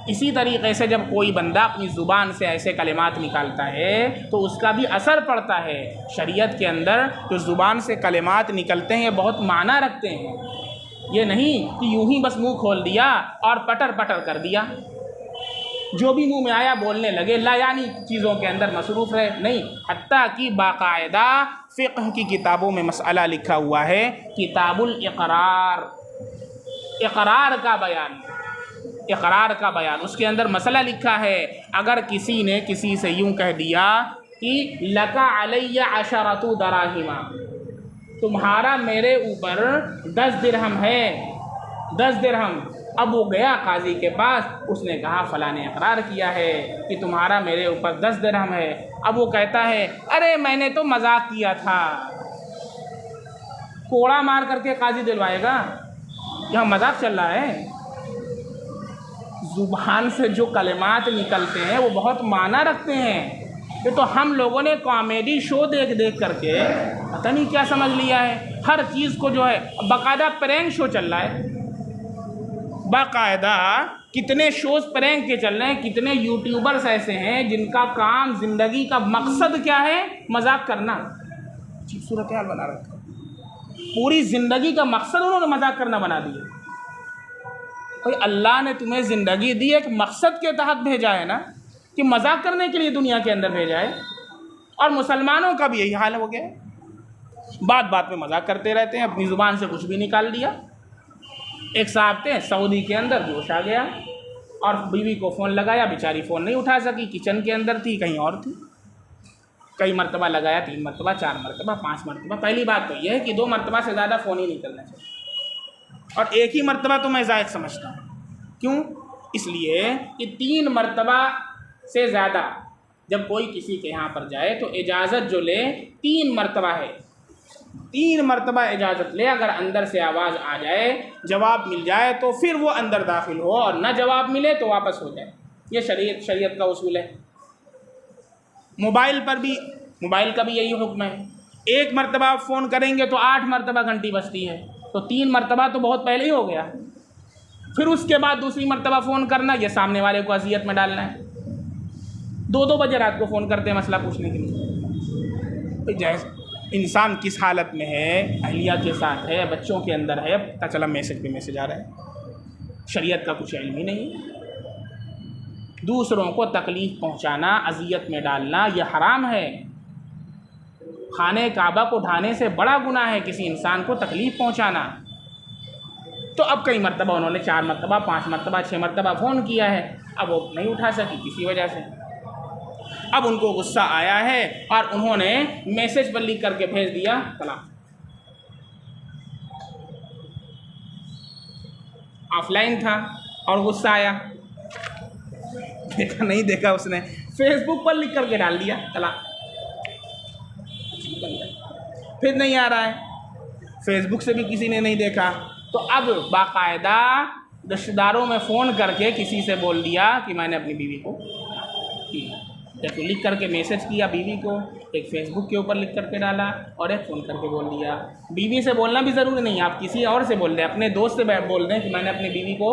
اسی طریقے سے جب کوئی بندہ اپنی زبان سے ایسے کلمات نکالتا ہے تو اس کا بھی اثر پڑتا ہے۔ شریعت کے اندر جو زبان سے کلمات نکلتے ہیں یہ بہت معنی رکھتے ہیں، یہ نہیں کہ یوں ہی بس منہ کھول دیا اور پٹر پٹر کر دیا، جو بھی منہ میں آیا بولنے لگے، لا یعنی چیزوں کے اندر مصروف رہے، نہیں، حتیٰ کہ باقاعدہ فقہ کی کتابوں میں مسئلہ لکھا ہوا ہے، کتاب الاقرار، اقرار کا بیان، اس کے اندر مسئلہ لکھا ہے، اگر کسی نے کسی سے یوں کہہ دیا کہ لَكَ عَلَيَّ عَشَرَةُ دَرَاهِمَ، تمہارا میرے اوپر 10 درہم ہے، 10 درہم۔ اب وہ گیا قاضی کے پاس، اس نے کہا فلاں نے اقرار کیا ہے کہ تمہارا میرے اوپر 10 درہم ہے۔ اب وہ کہتا ہے ارے میں نے تو مذاق کیا تھا، کوڑا مار کر کے قاضی دلوائے گا، یہاں مذاق چل رہا ہے۔ زبان سے جو کلمات نکلتے ہیں وہ بہت معنی رکھتے ہیں۔ یہ تو ہم لوگوں نے کامیڈی شو دیکھ کر کے پتہ نہیں کیا سمجھ لیا ہے، ہر چیز کو جو ہے باقاعدہ پرینک شو چل رہا ہے، باقاعدہ کتنے شوز پرینک کے چل رہے ہیں، کتنے یوٹیوبرز ایسے ہیں جن کا کام زندگی کا مقصد کیا ہے، مذاق کرنا۔ صورتحال بنا رکھا ہے، پوری زندگی کا مقصد انہوں نے مذاق کرنا بنا دیا۔ بھئی اللہ نے تمہیں زندگی دی ایک مقصد کے تحت بھیجا ہے نا، کہ مذاق کرنے کے لیے دنیا کے اندر بھیجا ہے، اور مسلمانوں کا بھی یہی حال ہو گیا، بات بات میں مذاق کرتے رہتے ہیں، اپنی زبان سے کچھ بھی نکال دیا۔ ایک صاحب تھے سعودی کے اندر، جوش آ گیا اور بیوی کو فون لگایا، بیچاری فون نہیں اٹھا سکی، کچن کے اندر تھی، کہیں اور تھی، کئی مرتبہ لگایا، 3 مرتبہ 4 مرتبہ 5 مرتبہ۔ پہلی بات تو یہ ہے کہ 2 مرتبہ سے زیادہ فون ہی نہیں کرنا چاہیے، اور ایک ہی مرتبہ تو میں زائد سمجھتا ہوں۔ کیوں؟ اس لیے کہ 3 مرتبہ سے زیادہ جب کوئی کسی کے یہاں پر جائے تو اجازت جو لے 3 مرتبہ ہے، 3 مرتبہ اجازت لے، اگر اندر سے آواز آ جائے، جواب مل جائے تو پھر وہ اندر داخل ہو، اور نہ جواب ملے تو واپس ہو جائے۔ یہ شریعت کا اصول ہے۔ موبائل کا بھی یہی حکم ہے، 1 مرتبہ آپ فون کریں گے تو 8 مرتبہ گھنٹی بجتی ہے، تو 3 مرتبہ تو بہت پہلے ہی ہو گیا، پھر اس کے بعد دوسری مرتبہ فون کرنا، یہ سامنے والے کو اذیت میں ڈالنا ہے۔ 2 بجے رات کو فون کرتے ہیں مسئلہ پوچھنے کے لیے، جیسے انسان کس حالت میں ہے، اہلیہ کے ساتھ ہے، بچوں کے اندر ہے، پتہ چلا میسج پہ میسج آ رہا ہے، شریعت کا کچھ علم ہی نہیں۔ دوسروں کو تکلیف پہنچانا، اذیت میں ڈالنا، یہ حرام ہے۔ خانہ کعبہ کو ڈھانے سے بڑا گناہ ہے کسی انسان کو تکلیف پہنچانا۔ تو اب کئی مرتبہ انہوں نے 4 مرتبہ 5 مرتبہ 6 مرتبہ فون کیا ہے، اب وہ نہیں اٹھا سکی کسی وجہ سے، اب ان کو غصہ آیا ہے اور انہوں نے میسج پر لکھ کر کے بھیج دیا طلاق۔ آف لائن تھا اور غصہ آیا، دیکھا نہیں دیکھا، اس نے فیس بک پر لکھ کر کے ڈال دیا طلاق۔ پھر نہیں آ رہا ہے، فیس بک سے بھی کسی نے نہیں دیکھا، تو اب باقاعدہ رشتہ داروں میں فون کر کے کسی سے بول دیا کہ میں نے اپنی بیوی کو کیا، ایک لکھ کر کے میسج کیا بیوی کو، ایک فیس بک کے اوپر لکھ کر کے ڈالا، اور ایک فون کر کے بول دیا۔ بیوی سے بولنا بھی ضروری نہیں، آپ کسی اور سے بول دیں، اپنے دوست سے بول دیں کہ میں نے اپنی بیوی کو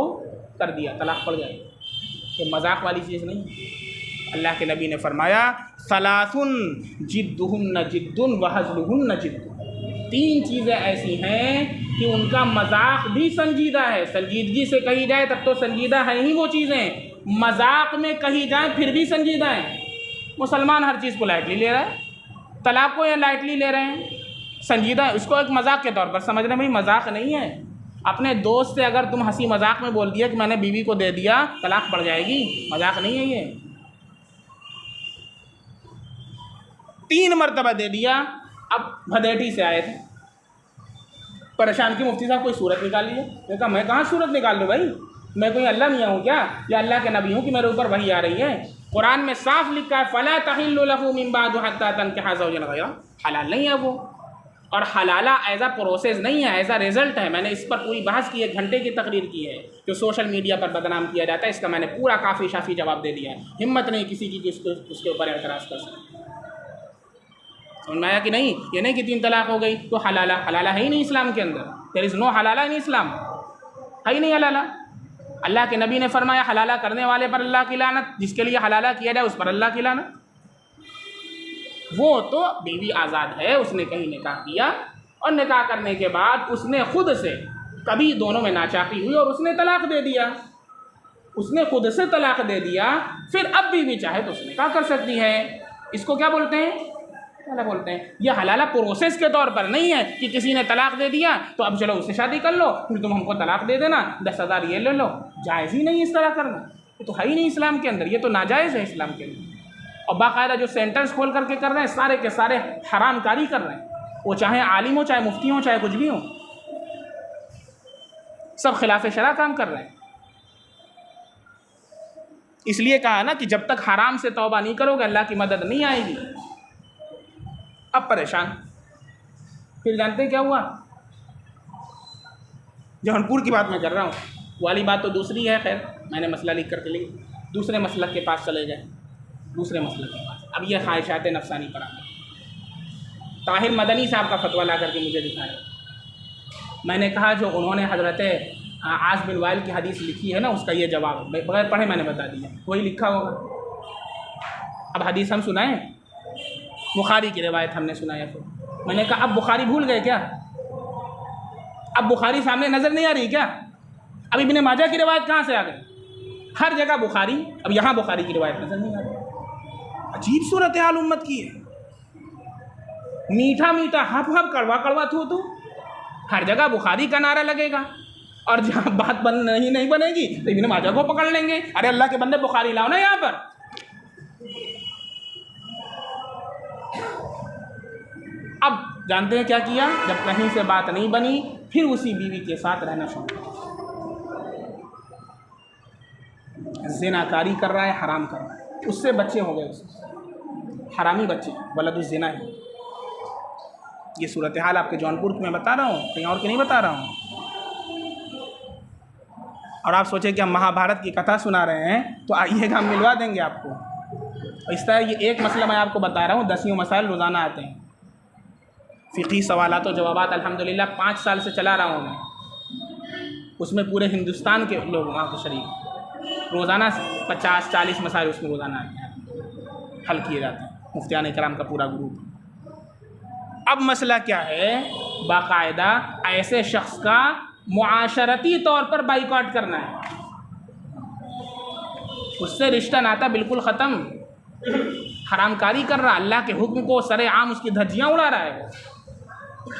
کر دیا، طلاق پڑ جائے۔ کہ مذاق والی چیز نہیں ہے۔ اللہ کے نبی نے فرمایا ثلاثن جدہن جد وہزلہن جد، 3 چیزیں ایسی ہیں کہ ان کا مذاق بھی سنجیدہ ہے، سنجیدگی سے کہی جائے تب تو سنجیدہ ہیں ہی وہ چیزیں، مذاق میں کہی جائیں پھر بھی سنجیدہ ہیں۔ مسلمان ہر چیز کو لائٹلی لے رہا ہے، طلاق کو یہ لائٹلی لے رہے ہیں، سنجیدہ ہے، اس کو ایک مذاق کے طور پر سمجھ رہے ہیں، مذاق نہیں ہے۔ اپنے دوست سے اگر تم ہنسی مذاق میں بول دیا کہ میں نے بیوی کو دے دیا، طلاق پڑ جائے گی، مذاق نہیں ہے یہ۔ 3 مرتبہ دے دیا، اب بھدیٹی سے آئے تھے، پریشان کی مفتی صاحب کوئی صورت نکال لیجیے۔ میں نے کہا میں کہاں صورت نکال لوں بھائی، میں کوئی اللہ میاں ہوں کیا یا اللہ کے نبی ہوں کہ میرے اوپر وحی آ رہی ہے؟ قرآن میں صاف لکھا ہے فَلَا تَحِلُّ لَهُ مِن بَعْدُ حَتَّىٰ تَنكِحَ زَوْجًا غَيْرَهُ، حلال نہیں ہے وہ، اور حلالہ ایز اے پروسیس نہیں ہے، ایز اے رزلٹ ہے۔ میں نے اس پر پوری بحث کی، 1 گھنٹے کی تقریر کی ہے، جو سوشل میڈیا پر بدنام کیا جاتا ہے، اس کا میں نے پورا کافی شافی جواب دے دیا ہے، ہمت نہیں کسی کی کہ اس کے اوپر اعتراض کر سکے۔ سمجھ میں آیا کہ نہیں؟ یہ نہیں کہ 3 طلاق ہو گئی تو حلالہ ہے ہی نہیں اسلام کے اندر، دیر از نو حلالہ ان اسلام، ہے ہی نہیں حلالہ۔ اللہ کے نبی نے فرمایا حلالہ کرنے والے پر اللہ کی لعنت، جس کے لیے حلالہ کیا جائے اس پر اللہ کی لعنت۔ وہ تو بیوی آزاد ہے، اس نے کہیں نکاح کیا اور نکاح کرنے کے بعد اس نے خود سے کبھی دونوں میں ناچاقی ہوئی اور اس نے طلاق دے دیا، اس نے خود سے طلاق دے دیا، پھر اب بیوی چاہے تو اس نے نکاح کر سکتی ہے۔ اس کو کیا بولتے ہیں؟ کیا بولتے ہیں؟ یہ حلالہ پروسیس کے طور پر نہیں ہے کہ کسی نے طلاق دے دیا تو اب چلو اس سے شادی کر لو، پھر تم ہم کو طلاق دے دینا، 10,000 یہ لے لو۔ جائز ہی نہیں اس طرح کرنا، یہ تو ہے ہی نہیں اسلام کے اندر، یہ تو ناجائز ہے اسلام کے اندر۔ اور باقاعدہ جو سینٹرز کھول کر کے کر رہے ہیں سارے کے سارے حرام کاری کر رہے ہیں، وہ چاہے عالم ہو، چاہے مفتی ہو، چاہے کچھ بھی ہو، سب خلاف شرع کام کر رہے ہیں۔ اس لیے کہا نا کہ جب تک حرام سے توبہ نہیں کرو گے اللہ کی مدد نہیں آئے گی۔ اب پریشان، پھر جانتے ہیں کیا ہوا؟ جہانپور کی بات میں کر رہا ہوں، والی بات تو دوسری ہے، خیر میں نے مسئلہ لکھ کر کے لکھ، دوسرے مسلک کے پاس چلے گئے، دوسرے مسلک کے پاس۔ اب یہ خواہشات نفسانی پر طاہر مدنی صاحب کا فتویٰ لا کر کے مجھے دکھایا، میں نے کہا جو انہوں نے حضرت عاص بن وائل کی حدیث لکھی ہے نا، اس کا یہ جواب بغیر پڑھے میں نے بتا دیا، وہی لکھا ہوگا۔ اب حدیث ہم سنائیں، بخاری کی روایت ہم نے سنایا، پھر میں نے کہا اب بخاری بھول گئے کیا؟ اب بخاری سامنے نظر نہیں آ رہی کیا؟ اب ابن ماجہ کی روایت کہاں سے آ گئی؟ ہر جگہ بخاری، اب یہاں بخاری کی روایت نظر نہیں آ رہی۔ عجیب صورتحال امت کی ہے، میٹھا میٹھا ہپ ہپ کڑوا کڑوا تو ہر جگہ بخاری کا نعرہ لگے گا، اور جہاں بات نہیں بنے گی تو ابن ماجہ کو پکڑ لیں گے، ارے اللہ کے بندے بخاری لاؤ نا یہاں پر۔ اب جانتے ہیں کیا کیا؟ جب کہیں سے بات نہیں بنی پھر اسی بیوی کے ساتھ رہنا شروع کیا، زنا کاری کر رہا ہے، حرام کر رہا ہے، اس سے بچے ہو گئے، اس حرامی بچے، ولد الزنا ہے۔ یہ صورتحال آپ کے جونپور کی میں بتا رہا ہوں، کہیں اور کی نہیں بتا رہا ہوں۔ اور آپ سوچیں کہ ہم مہابھارت کی کتھا سنا رہے ہیں تو آئیے گا ہم ملوا دیں گے آپ کو۔ اس طرح یہ ایک مسئلہ میں آپ کو بتا رہا ہوں، 10 مسائل روزانہ آتے ہیں، فقہی سوالات و جوابات الحمدللہ 5 سال سے چلا رہا ہوں میں، اس میں پورے ہندوستان کے لوگ وہاں کو شریک، روزانہ 50-40 مسائل اس میں روزانہ آتے ہیں، حل کیے جاتے ہیں، مفتیان کرام کا پورا گروپ۔ اب مسئلہ کیا ہے؟ باقاعدہ ایسے شخص کا معاشرتی طور پر بائیکاٹ کرنا ہے، اس سے رشتہ ناتا بالکل ختم، حرام کاری کر رہا، اللہ کے حکم کو سر عام اس کی دھجیاں اڑا رہا ہے۔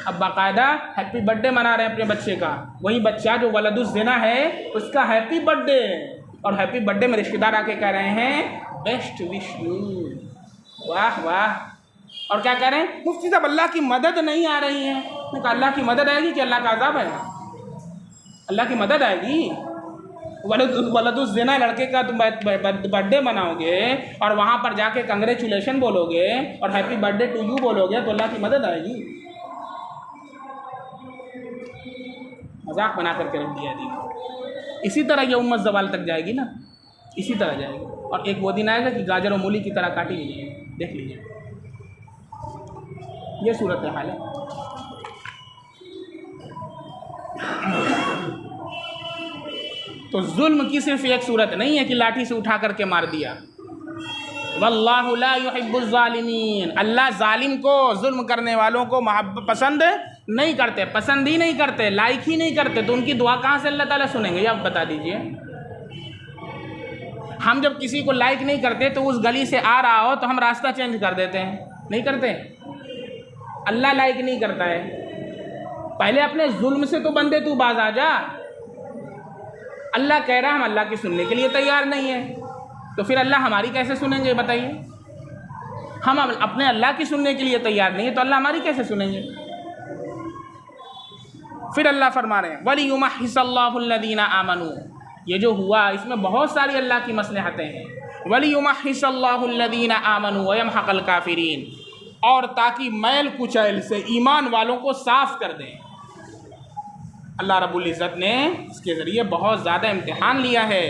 اب باقاعدہ ہیپی برتھ ڈے منا رہے ہیں اپنے بچے کا، وہی بچہ جو ولد الزنا ہے اس کا ہیپی برتھ ڈے، اور ہیپی برتھ ڈے میں رشتہ دار آ کے کہہ رہے ہیں بیسٹ وش یو، واہ واہ، اور کیا کہہ رہے ہیں؟ مفتی صاحب اللہ کی مدد نہیں آ رہی ہے۔ میں نے کہا اللہ کی مدد آئے گی کہ اللہ کا عذاب ہے؟ اللہ کی مدد آئے گی؟ ولد الزنا لڑکے کا تم برتھ ڈے مناؤ گے اور وہاں پر جا کے کنگریچولیشن بولو گے اور ہیپی برتھ ڈے ٹو یو بولو گے تو اللہ کی مدد آئے گی؟ مذاق بنا کر کے رکھ دیا دی۔ اسی طرح یہ امت زوال تک جائے گی نا، اسی طرح جائے گی، اور ایک وہ دن آئے گا کہ گاجر و مولی کی طرح کاٹی لیجیے، دیکھ لیجیے، یہ صورتحال ہے۔ تو ظلم کی صرف ایک صورت نہیں ہے کہ لاٹھی سے اٹھا کر کے مار دیا. واللہ لا يحب الظالمین، اللہ ظالم کو، ظلم کرنے والوں کو پسند نہیں کرتے، پسند ہی نہیں کرتے، لائک ہی نہیں کرتے. تو ان کی دعا کہاں سے اللہ تعالیٰ سنیں گے؟ یہ آپ بتا دیجئے. ہم جب کسی کو لائک نہیں کرتے تو اس گلی سے آ رہا ہو تو ہم راستہ چینج کر دیتے ہیں، نہیں کرتے؟ اللہ لائک نہیں کرتا ہے. پہلے اپنے ظلم سے تو بندے تو باز آ جا. اللہ کہہ رہا ہم اللہ کی سننے کے لیے تیار نہیں ہیں، تو پھر اللہ ہماری کیسے سنیں گے بتائیے؟ ہم اپنے اللہ کی سننے کے لیے تیار نہیں ہیں تو اللہ ہماری کیسے سنیں گے؟ پھر اللہ فرما رہے ہیں وَلِيُمَحِّصَ اللَّهُ الَّذِينَ آمَنُوا. یہ جو ہوا اس میں بہت ساری اللہ کی مصلحتیں ہیں. وَلِيُمَحِّصَ اللَّهُ الَّذِينَ آمَنُوا وَيَمْحَقَ الْكَافِرِينَ، اور تاکہ میل کچیل سے ایمان والوں کو صاف کر دیں. اللہ رب العزت نے اس کے ذریعے بہت زیادہ امتحان لیا ہے،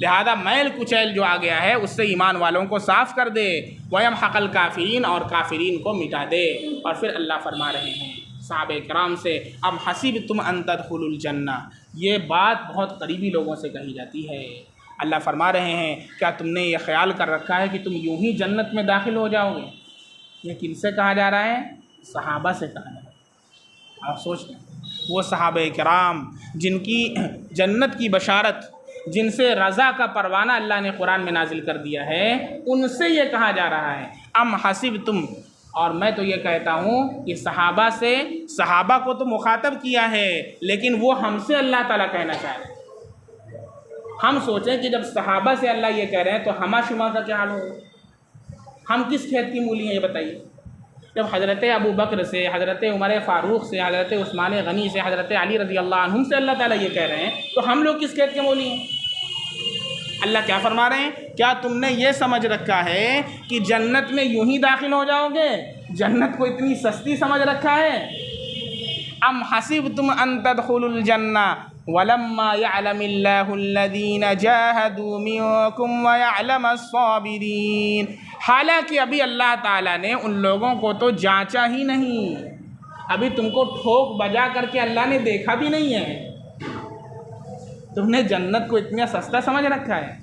لہذا میل کچیل جو آ گیا ہے اس سے ایمان والوں کو صاف کر دے. وَيَمْحَقَ الْكَافِرِينَ، اور کافرین کو مٹا دے. اور پھر اللہ فرما رہے ہیں صحابہ کرام سے ام حسبتم ان تدخلوا الجنہ. یہ بات بہت قریبی لوگوں سے کہی جاتی ہے. اللہ فرما رہے ہیں کیا تم نے یہ خیال کر رکھا ہے کہ تم یوں ہی جنت میں داخل ہو جاؤ گے؟ یہ کن سے کہا جا رہا ہے؟ صحابہ سے کہا جا رہا ہے. آپ سوچ لیں، وہ صحابہ کرام جن کی جنت کی بشارت، جن سے رضا کا پروانہ اللہ نے قرآن میں نازل کر دیا ہے، ان سے یہ کہا جا رہا ہے ام حسبتم. اور میں تو یہ کہتا ہوں کہ صحابہ کو تو مخاطب کیا ہے، لیکن وہ ہم سے اللہ تعالیٰ کہنا چاہ رہے ہیں. ہم سوچیں کہ جب صحابہ سے اللہ یہ کہہ رہے ہیں تو ہما شما کا کیا حال ہوگا؟ ہم کس کھیت کی مولی ہیں یہ بتائیے؟ جب حضرت ابو بکر سے، حضرت عمر فاروق سے، حضرت عثمان غنی سے، حضرت علی رضی اللہ عنہم سے اللہ تعالیٰ یہ کہہ رہے ہیں تو ہم لوگ کس کھیت کے مولی ہیں؟ اللہ کیا فرما رہے ہیں؟ کیا تم نے یہ سمجھ رکھا ہے کہ جنت میں یوں ہی داخل ہو جاؤ گے؟ جنت کو اتنی سستی سمجھ رکھا ہے؟ ام حسبتم ان تدخلوا الجنہ ولما يعلم اللہ الذین جاہدوا منکم ويعلم الصابرین. حالانکہ ابھی اللہ تعالیٰ نے ان لوگوں کو تو جانچا ہی نہیں، ابھی تم کو ٹھوک بجا کر کے اللہ نے دیکھا بھی نہیں ہے. تم نے جنت کو اتنا سستا سمجھ رکھا ہے.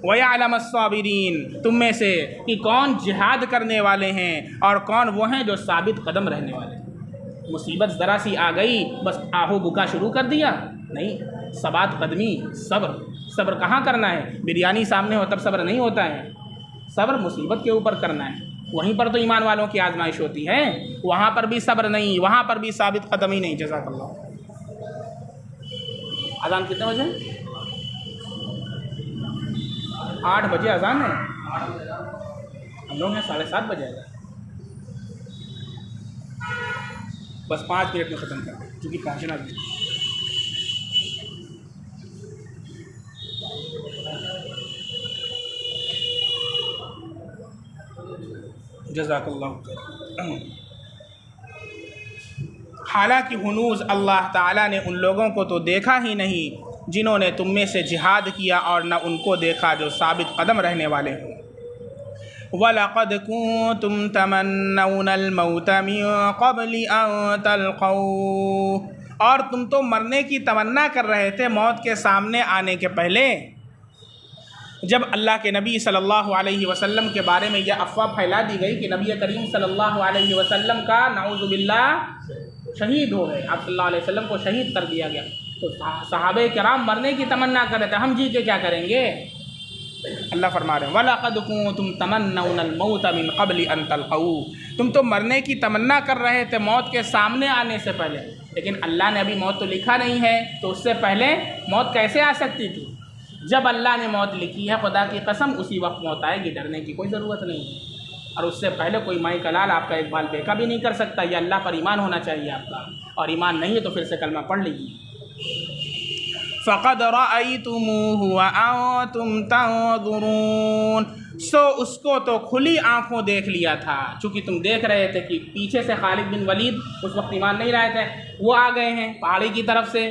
وَيَعْلَمَ الصَّابِرِينَ، تم میں سے کہ کون جہاد کرنے والے ہیں اور کون وہ ہیں جو ثابت قدم رہنے والے ہیں. مصیبت ذرا سی آ گئی بس آہو بکا شروع کر دیا؟ نہیں، ثبات قدمی، صبر کہاں کرنا ہے؟ بریانی سامنے ہو تب صبر نہیں ہوتا ہے. صبر مصیبت کے اوپر کرنا ہے، وہیں پر تو ایمان والوں کی آزمائش ہوتی ہے. وہاں پر بھی صبر نہیں، وہاں پر بھی ثابت قدمی نہیں. جزاک اللہ. اذان کتنے بجے؟ 8 بجے اذان ہے. ہم لوگ یہاں 7:30 بجے آئے گا. بس 5 منٹ میں ختم کر دیں کیونکہ پہنچنا بھی. جزاک اللہ خیر. حالانکہ ہنوز اللہ تعالیٰ نے ان لوگوں کو تو دیکھا ہی نہیں جنہوں نے تم میں سے جہاد کیا، اور نہ ان کو دیکھا جو ثابت قدم رہنے والے ہوں. وَلَقَدْ كُنْتُمْ تَمَنَّوْنَ الْمَوْتَ مِنْ قَبْلِ أَنْ تَلْقَوْهُ، اور تم تو مرنے کی تمنا کر رہے تھے موت کے سامنے آنے کے پہلے. جب اللہ کے نبی صلی اللہ علیہ وسلم کے بارے میں یہ افواہ پھیلا دی گئی کہ نبی کریم صلی اللہ علیہ وسلم کا نعوذ باللہ شہید ہو گئے، آپ صلی اللہ علیہ وسلم کو شہید کر دیا گیا، تو صحابہ کرام مرنے کی تمنا کر رہے تھے ہم جی کے کیا کریں گے. اللہ فرما رہے ہیں وَلَقَدْ كُنْتُمْ تَمَنَّوْنَ الْمَوْتَ مِنْ قَبْلِ أَنْ تَلْقَوْهُ، تم تو مرنے کی تمنا کر رہے تھے موت کے سامنے آنے سے پہلے، لیکن اللہ نے ابھی موت تو لکھا نہیں ہے، تو اس سے پہلے موت کیسے آ سکتی تھی؟ جب اللہ نے موت لکھی ہے خدا کی قسم اسی وقت موت آئے گی، ڈرنے کی کوئی ضرورت نہیں ہے. اور اس سے پہلے کوئی مائی کلال آپ کا ایک بال بیکا بھی نہیں کر سکتا. یہ اللہ پر ایمان ہونا چاہیے آپ کا، اور ایمان نہیں ہے تو پھر سے کلمہ پڑھ لیجیے. فَقَدْ رَأَيْتُمُوهُ وَأَنْتُمْ تَنْظُرُونَ، سو اس کو تو کھلی آنکھوں دیکھ لیا تھا. چونکہ تم دیکھ رہے تھے کہ پیچھے سے خالد بن ولید اس وقت ایمان نہیں لائے تھے، وہ آ گئے ہیں پہاڑی کی طرف سے،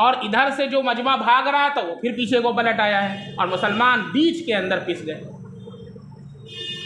اور ادھر سے جو مجمع بھاگ رہا تھا وہ پھر پیچھے کو پلٹ آیا ہے، اور مسلمان بیچ کے اندر پس گئے.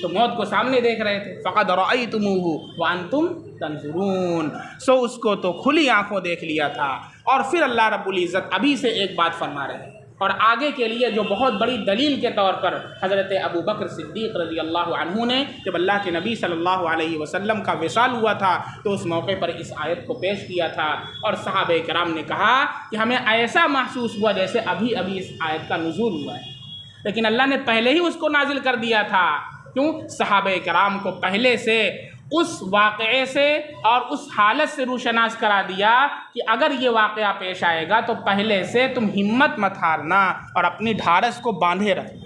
تو موت کو سامنے دیکھ رہے تھے. فَقَدْ رَأَيْتُمُوهُ وَأَنْتُمْ تنظرون، سو اس کو تو کھلی آنکھوں دیکھ لیا تھا۔ اور پھر اللہ رب العزت ابھی سے ایک بات فرما رہے ہیں، اور آگے کے لیے جو بہت بڑی دلیل کے طور پر حضرت ابو بکر صدیق رضی اللہ عنہ نے جب اللہ کے نبی صلی اللہ علیہ وسلم کا وصال ہوا تھا تو اس موقع پر اس آیت کو پیش کیا تھا، اور صحابہ کرام نے کہا کہ ہمیں ایسا محسوس ہوا جیسے ابھی ابھی اس آیت کا نزول ہوا ہے، لیکن اللہ نے پہلے ہی اس کو نازل کر دیا تھا۔ کیوں؟ صحابہ کرام کو پہلے سے اس واقعے سے اور اس حالت سے روشناس کرا دیا کہ اگر یہ واقعہ پیش آئے گا تو پہلے سے تم ہمت مت ہارنا اور اپنی ڈھارس کو باندھے رکھنا۔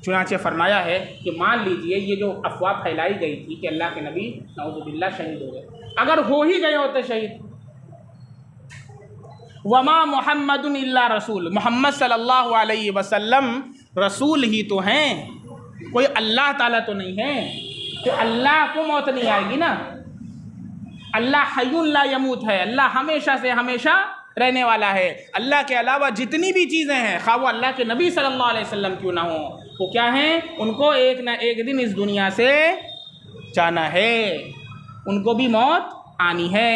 چنانچہ فرمایا ہے کہ مان لیجئے یہ جو افواہ پھیلائی گئی تھی کہ اللہ کے نبی نعوذ باللہ شہید ہو گئے، اگر ہو ہی گئے ہوتے شہید، وما محمد الا رسول، محمد صلی اللہ علیہ وسلم رسول ہی تو ہیں، کوئی اللہ تعالیٰ تو نہیں ہے، تو اللہ کو موت نہیں آئے گی نا۔ اللہ حی لا یموت ہے، اللہ ہمیشہ سے ہمیشہ رہنے والا ہے۔ اللہ کے علاوہ جتنی بھی چیزیں ہیں، خواہ وہ اللہ کے نبی صلی اللہ علیہ وسلم کیوں نہ ہوں، وہ کیا ہیں؟ ان کو ایک نہ ایک دن اس دنیا سے جانا ہے، ان کو بھی موت آنی ہے۔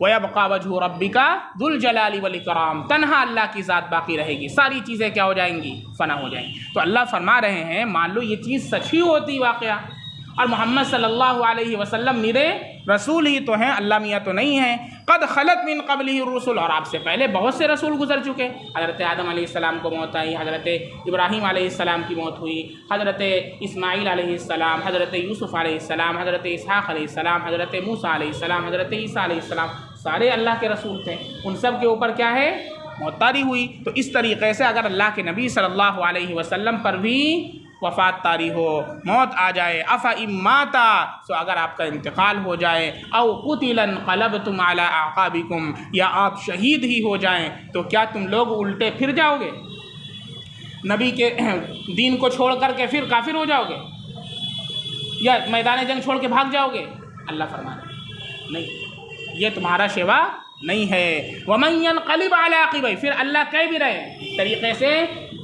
وَيَبْقَى وَجْهُ رَبِّكَ ذُو الْجَلَالِ وَالْإِكْرَامِ، تنہا اللہ کی ذات باقی رہے گی، ساری چیزیں کیا ہو جائیں گی؟ فنا ہو جائیں گی۔ تو اللہ فرما رہے ہیں مان لو یہ چیز سچ ہی ہوتی واقعہ، اور محمد صلی اللہ علیہ وسلم میرے رسول ہی تو ہیں، اللہ میاں تو نہیں ہیں۔ قد خلت من قبلہ الرسل، اور آپ سے پہلے بہت سے رسول گزر چکے، حضرت آدم علیہ السلام کو موت آئی، حضرت ابراہیم علیہ السلام کی موت ہوئی، حضرت اسماعیل علیہ السلام، حضرت یوسف علیہ السلام، حضرت اسحاق علیہ السلام، حضرت موسیٰ علیہ السلام، حضرت عیسیٰ علیہ السلام، سارے اللہ کے رسول تھے، ان سب کے اوپر کیا ہے؟ موت طاری ہوئی۔ تو اس طریقے سے اگر اللہ کے نبی صلی اللہ علیہ وسلم پر بھی وفات طاری ہو، موت آ جائے، افإن مات، سو اگر آپ کا انتقال ہو جائے، او قتل انقلبتم علی اعقابکم، یا آپ شہید ہی ہو جائیں، تو کیا تم لوگ الٹے پھر جاؤ گے؟ نبی کے دین کو چھوڑ کر کے پھر کافر ہو جاؤ گے، یا میدان جنگ چھوڑ کے بھاگ جاؤ گے؟ اللہ فرمانا نہیں، یہ تمہارا شیوا نہیں ہے۔ وَمَن يَنْقَلِبْ عَلَىٰ عَقِبَيْهِ، پھر اللہ کہہ بھی رہے طریقے سے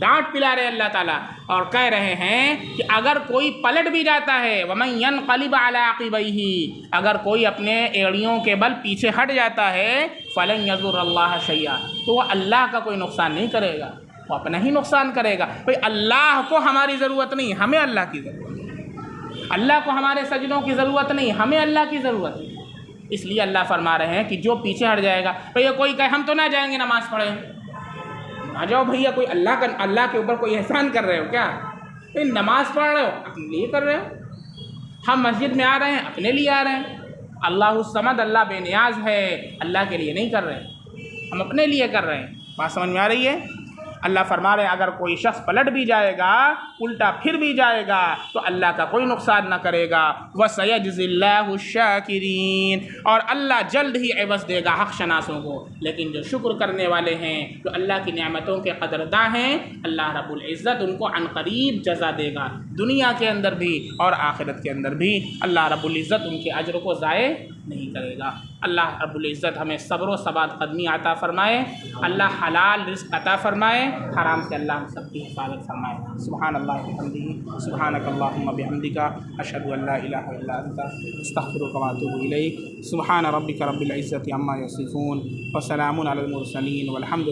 ڈانٹ پلا رہے اللہ تعالیٰ، اور کہہ رہے ہیں کہ اگر کوئی پلٹ بھی جاتا ہے، وَمَن يَنْقَلِبْ عَلَىٰ عَقِبَيْهِ، اگر کوئی اپنے ایڑیوں کے بل پیچھے ہٹ جاتا ہے، فَلَن يَضُرَّ اللَّهَ شَيْئًا، تو وہ اللہ کا کوئی نقصان نہیں کرے گا، وہ اپنا ہی نقصان کرے گا۔ بھئی اللہ کو ہماری ضرورت نہیں، ہمیں اللہ کی ضرورت ہے، اللہ کو ہمارے سجدوں کی ضرورت نہیں، ہمیں اللہ کی ضرورت ہے۔ اس لیے اللہ فرما رہے ہیں کہ جو پیچھے ہٹ جائے گا، بھیا کوئی کہے ہم تو نہ جائیں گے نماز پڑھیں، نہ جاؤ بھیا، کوئی اللہ کے اوپر کوئی احسان کر رہے ہو کیا؟ نماز پڑھ رہے ہو اپنے لیے کر رہے ہو، ہم مسجد میں آ رہے ہیں اپنے لیے آ رہے ہیں، اللہ الصمد، اللہ بے نیاز ہے، اللہ کے لیے نہیں کر رہے، ہم اپنے لیے کر رہے ہیں۔ بات سمجھ میں آ رہی ہے؟ اللہ فرما رہے ہیں اگر کوئی شخص پلٹ بھی جائے گا، الٹا پھر بھی جائے گا، تو اللہ کا کوئی نقصان نہ کرے گا۔ وَسَيَجْزِي اللَّهُ الشَّاكِرِينَ، اور اللہ جلد ہی عوض دے گا حق شناسوں کو۔ لیکن جو شکر کرنے والے ہیں، جو اللہ کی نعمتوں کے قدرداں ہیں، اللہ رب العزت ان کو عنقریب جزا دے گا، دنیا کے اندر بھی اور آخرت کے اندر بھی اللہ رب العزت ان کے اجر کو ضائع نہیں کرے گا۔ اللہ رب العزت ہمیں صبر و ثبات قدمی عطا فرمائے، اللہ حلال رزق عطا فرمائے، حرام سے اللہ ہم سب کی حفاظت فرمائے۔ سبحان اللہ وبحمدہ، سبحانک اللہم وبحمدک، اشہد ان لا الہ الا انت، استغفرک واتوب الیک۔ سبحان ربک رب العزت عما یصفون، وسلام علی المرسلین، والحمد